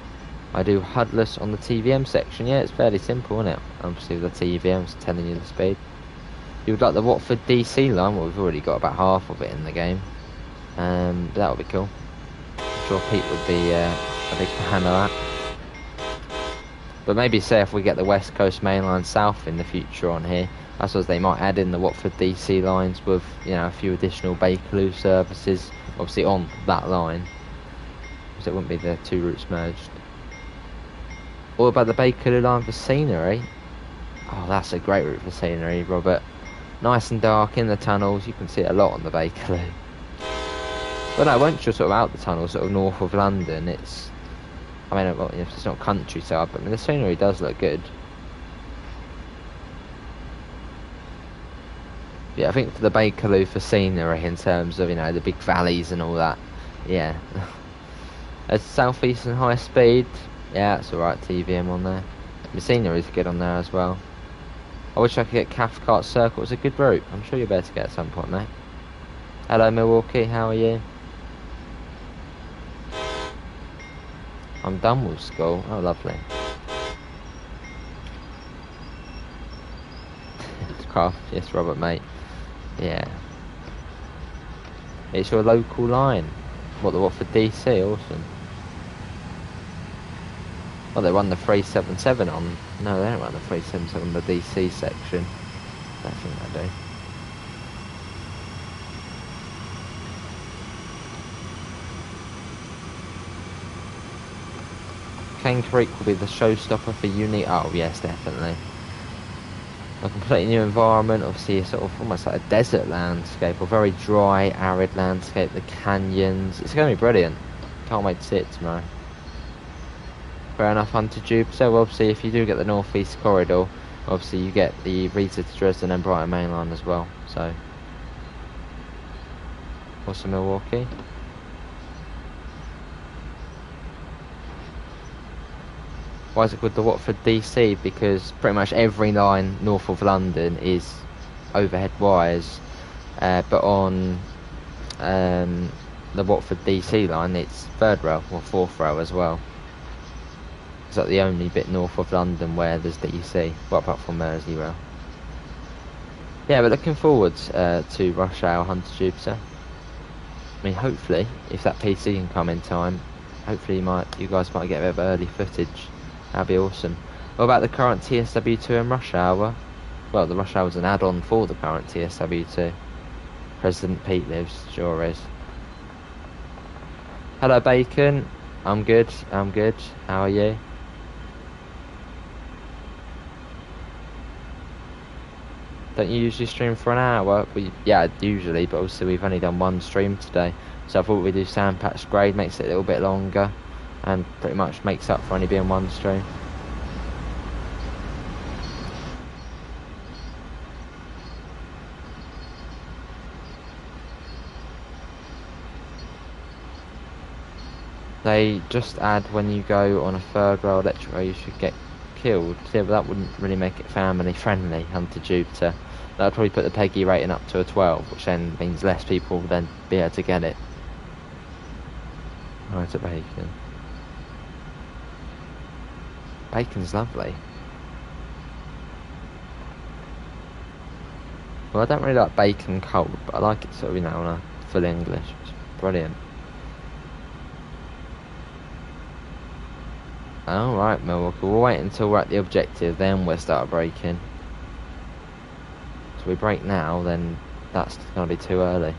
I do HUDless on the TVM section. Yeah, it's fairly simple, isn't it? Obviously, the TVM's telling you the speed. You would like the Watford DC line? Well, we've already got about half of it in the game. That would be cool. I'm sure Pete would be a big fan of that. But maybe say if we get the West Coast Main Line South in the future on here, I suppose they might add in the Watford DC lines with, you know, a few additional Bakerloo services, obviously on that line, because it wouldn't be the two routes merged. What about the Bakerloo line for scenery? Oh, that's a great route for scenery, Robert. Nice and dark in the tunnels. You can see it a lot on the Bakerloo. But no, once you're sort of out the tunnel, sort of north of London, it's, I mean, well, it's not countryside, but I mean, the scenery does look good. Yeah, I think for the Bakerloo for scenery, in terms of, you know, the big valleys and all that, yeah. As South Eastern High Speed, yeah, that's alright, TVM on there. The scenery's good on there as well. I wish I could get Cathcart Circle. It's a good route. I'm sure you'll be able to get at some point, mate. Hello, Milwaukee. How are you? I'm done with school. Oh, lovely. Craft. Yes, Robert, mate. Yeah. It's your local line. What, the Watford DC? Awesome. Oh, they run the 377 on. No, they don't run the 377 on the DC section. I think they do. Cane Creek will be the showstopper for uni. Oh, yes, definitely. A completely new environment. Obviously, sort of almost like a desert landscape, or very dry, arid landscape. The canyons. It's going to be brilliant. Can't wait to see it tomorrow. Fair enough, Hunter Jupiter. Well, obviously, if you do get the North East Corridor, obviously you get the Riesa to Dresden and Brighton Main Line as well. So, also Milwaukee. Why is it called the Watford DC? Because pretty much every line north of London is overhead wires, but on the Watford DC line, it's third rail or fourth rail as well. It's like the only bit north of London where there's DC, well, apart from Merseyrail. Yeah, but looking forward to Rush Hour Hunter Jupiter. I mean, hopefully, if that PC can come in time, hopefully you guys might get a bit of early footage. That'd be awesome. What about the current TSW2 and Rush Hour? Well, the Rush Hour's an add-on for the current TSW2. President Pete lives, sure is. Hello, Bacon. I'm good. How are you? Don't you usually stream for an hour? Yeah, usually, but obviously we've only done one stream today. So I thought we'd do Sandpatch Grade, makes it a little bit longer, and pretty much makes up for only being one stream. They just add when you go on a third rail electric rail you should get killed. Yeah, but that wouldn't really make it family friendly, Hunter Jupiter. That would probably put the PEGI rating up to a 12, which then means less people will then be able to get it. Right, at Bacon. Bacon's lovely. Well, I don't really like bacon cold, but I like it sort of, you know, on a full English. It's brilliant. Alright, Milwaukee, we'll wait until we're at the objective, then we'll start braking. So we brake now, then that's going to be too early.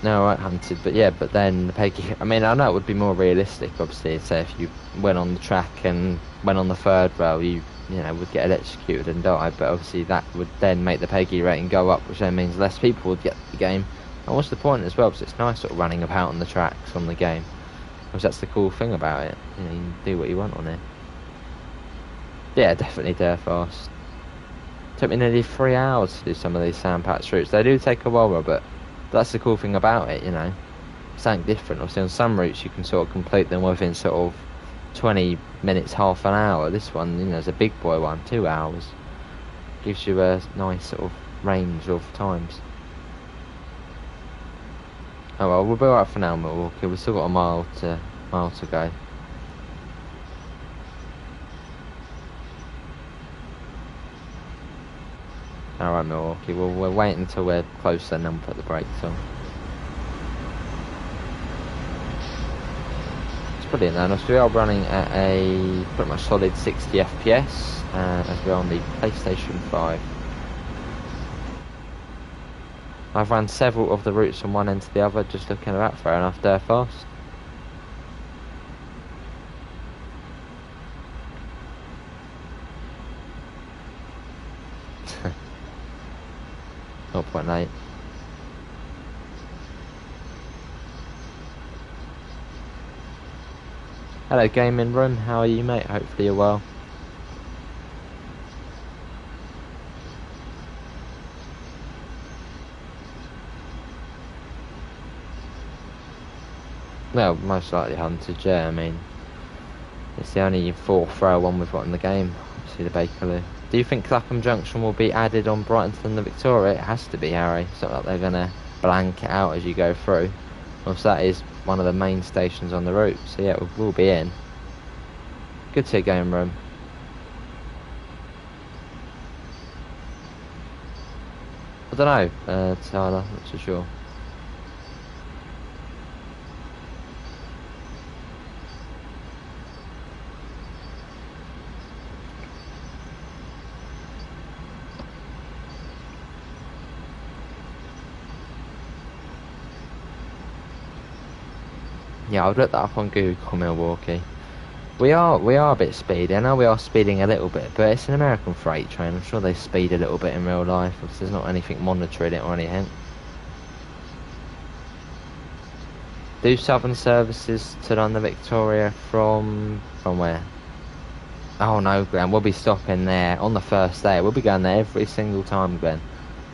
No, right, Hunted, but yeah, but then the PEGI, I mean, I know it would be more realistic, obviously, say if you went on the track and went on the third rail, you know, would get electrocuted and die, but obviously that would then make the PEGI rating go up, which then means less people would get the game. And what's the point as well, because it's nice sort of running about on the tracks on the game. Because that's the cool thing about it. You know, you can do what you want on it. Yeah, definitely dare fast. Took me nearly 3 hours to do some of these sand patch routes. They do take a while, but that's the cool thing about it, you know. Something different. Obviously on some routes you can sort of complete them within sort of 20 minutes, half an hour. This one, you know, is a big boy one, 2 hours. Gives you a nice sort of range of times. Oh well, we'll be alright for now, Milwaukee. We've still got a mile to go. Alright, Milwaukee. Well, we'll wait until we're closer and then we'll put the brakes on. It's brilliant then. So we are running at a pretty much solid 60 FPS as we're on the PlayStation 5. I've run several of the routes from one end to the other, just looking at that. Fair enough, dare fast. Oh, 0.8. Hello, gaming room. How are you, mate? Hopefully you're well. Well, most likely hunted, yeah. I mean, it's the only 4-throw one we've got in the game. Obviously, the Bakerloo. Do you think Clapham Junction will be added on Brighton to the Victoria? It has to be, Harry. It's not like they're going to blank it out as you go through. Whilst that is one of the main stations on the route. So yeah, we'll be in. Good to see a game room. I don't know, Tyler, not so sure. Yeah, I've looked that up on Google, Milwaukee. We are a bit speedy. I know we are speeding a little bit, but it's an American freight train. I'm sure they speed a little bit in real life, because there's not anything monitoring it or anything. Do Southern services to London Victoria from where? Oh no, Glenn, we'll be stopping there on the first day. We'll be going there every single time, Glenn.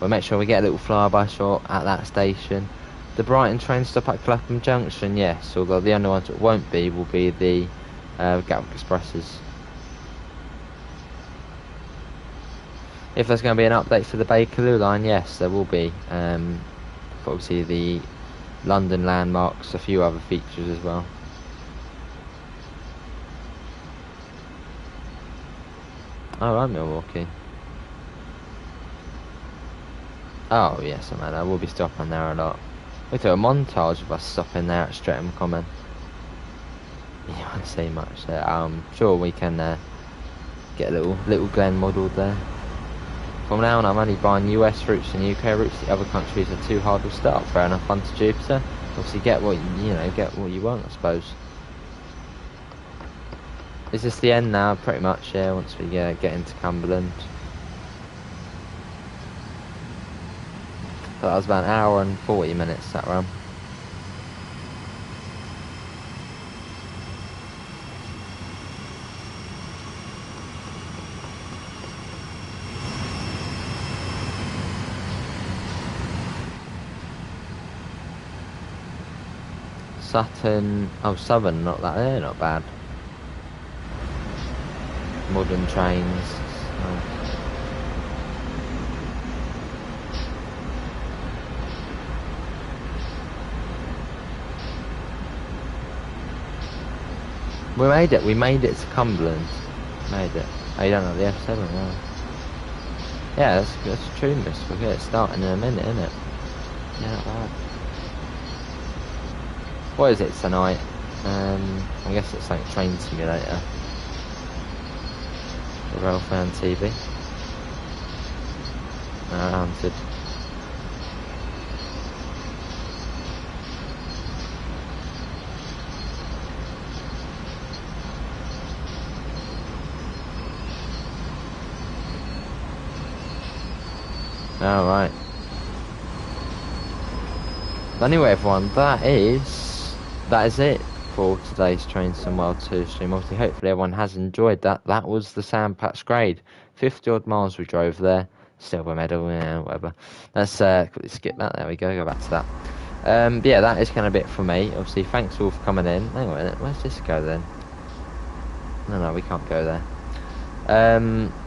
We'll make sure we get a little flyby shot at that station. The Brighton train stop at Clapham Junction, yes, although the only ones that won't be will be the Gatwick Expresses. If there's going to be an update for the Bakerloo line, yes, there will be. Obviously the London landmarks, a few other features as well. Alright, Milwaukee. Oh yes, man, I will be stopping there a lot. We do a montage of us stopping there at Streatham Common. You won't see much there. I'm sure we can get a little Glen modelled there. From now on, I'm only buying US routes and UK routes. The other countries are too hard to start. Fair enough, fun to Jupiter. Obviously, get what you want, I suppose. Is this the end now? Pretty much, yeah. Once we get into Cumberland. That was about an hour and 40 minutes that run. Southern, not that there, not bad. Modern trains. We made it to Cumberland. Made it. Oh, you don't know the F7, no. Yeah, that's true, miss. We'll get it starting in a minute, innit? Yeah, not bad. What is it tonight? I guess it's like Train Simulator. The Rail Fan TV. Hunted. Alright. Anyway, everyone, that is it. for today's Train Some Wild 2 stream. Obviously, hopefully everyone has enjoyed that. That was the sand patch grade. 50 odd miles we drove there. Silver medal, yeah, whatever. Let's quickly skip that. There we go back to that. Yeah, that is kind of it for me. Obviously, thanks all for coming in. Hang on a minute, where's this go then? No, we can't go there.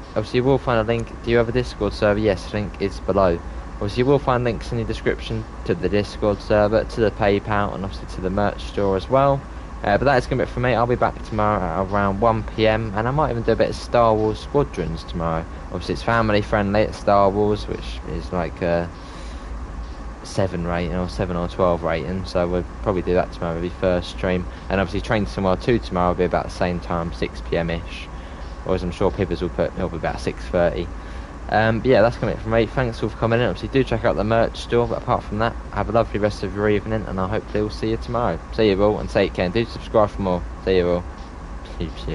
Obviously, you will find a link. Do you have a Discord server? Yes, link is below. Obviously, you will find links in the description to the Discord server, to the PayPal, and obviously to the merch store as well. But that is going to be it for me. I'll be back tomorrow at around 1 PM, and I might even do a bit of Star Wars Squadrons tomorrow. Obviously, it's family friendly. It's Star Wars, which is like 7 rating or 7 or 12 rating, so we'll probably do that tomorrow, maybe first stream. And obviously Train Some Wild 2 tomorrow will be about the same time, 6 PM ish, or as I'm sure Pippers will put, it'll be about 6:30. But yeah, that's coming from me. Thanks all for coming in. Obviously do check out the merch store, but apart from that, have a lovely rest of your evening, and I hopefully will see you tomorrow. See you all, and take care, and do subscribe for more. See you all.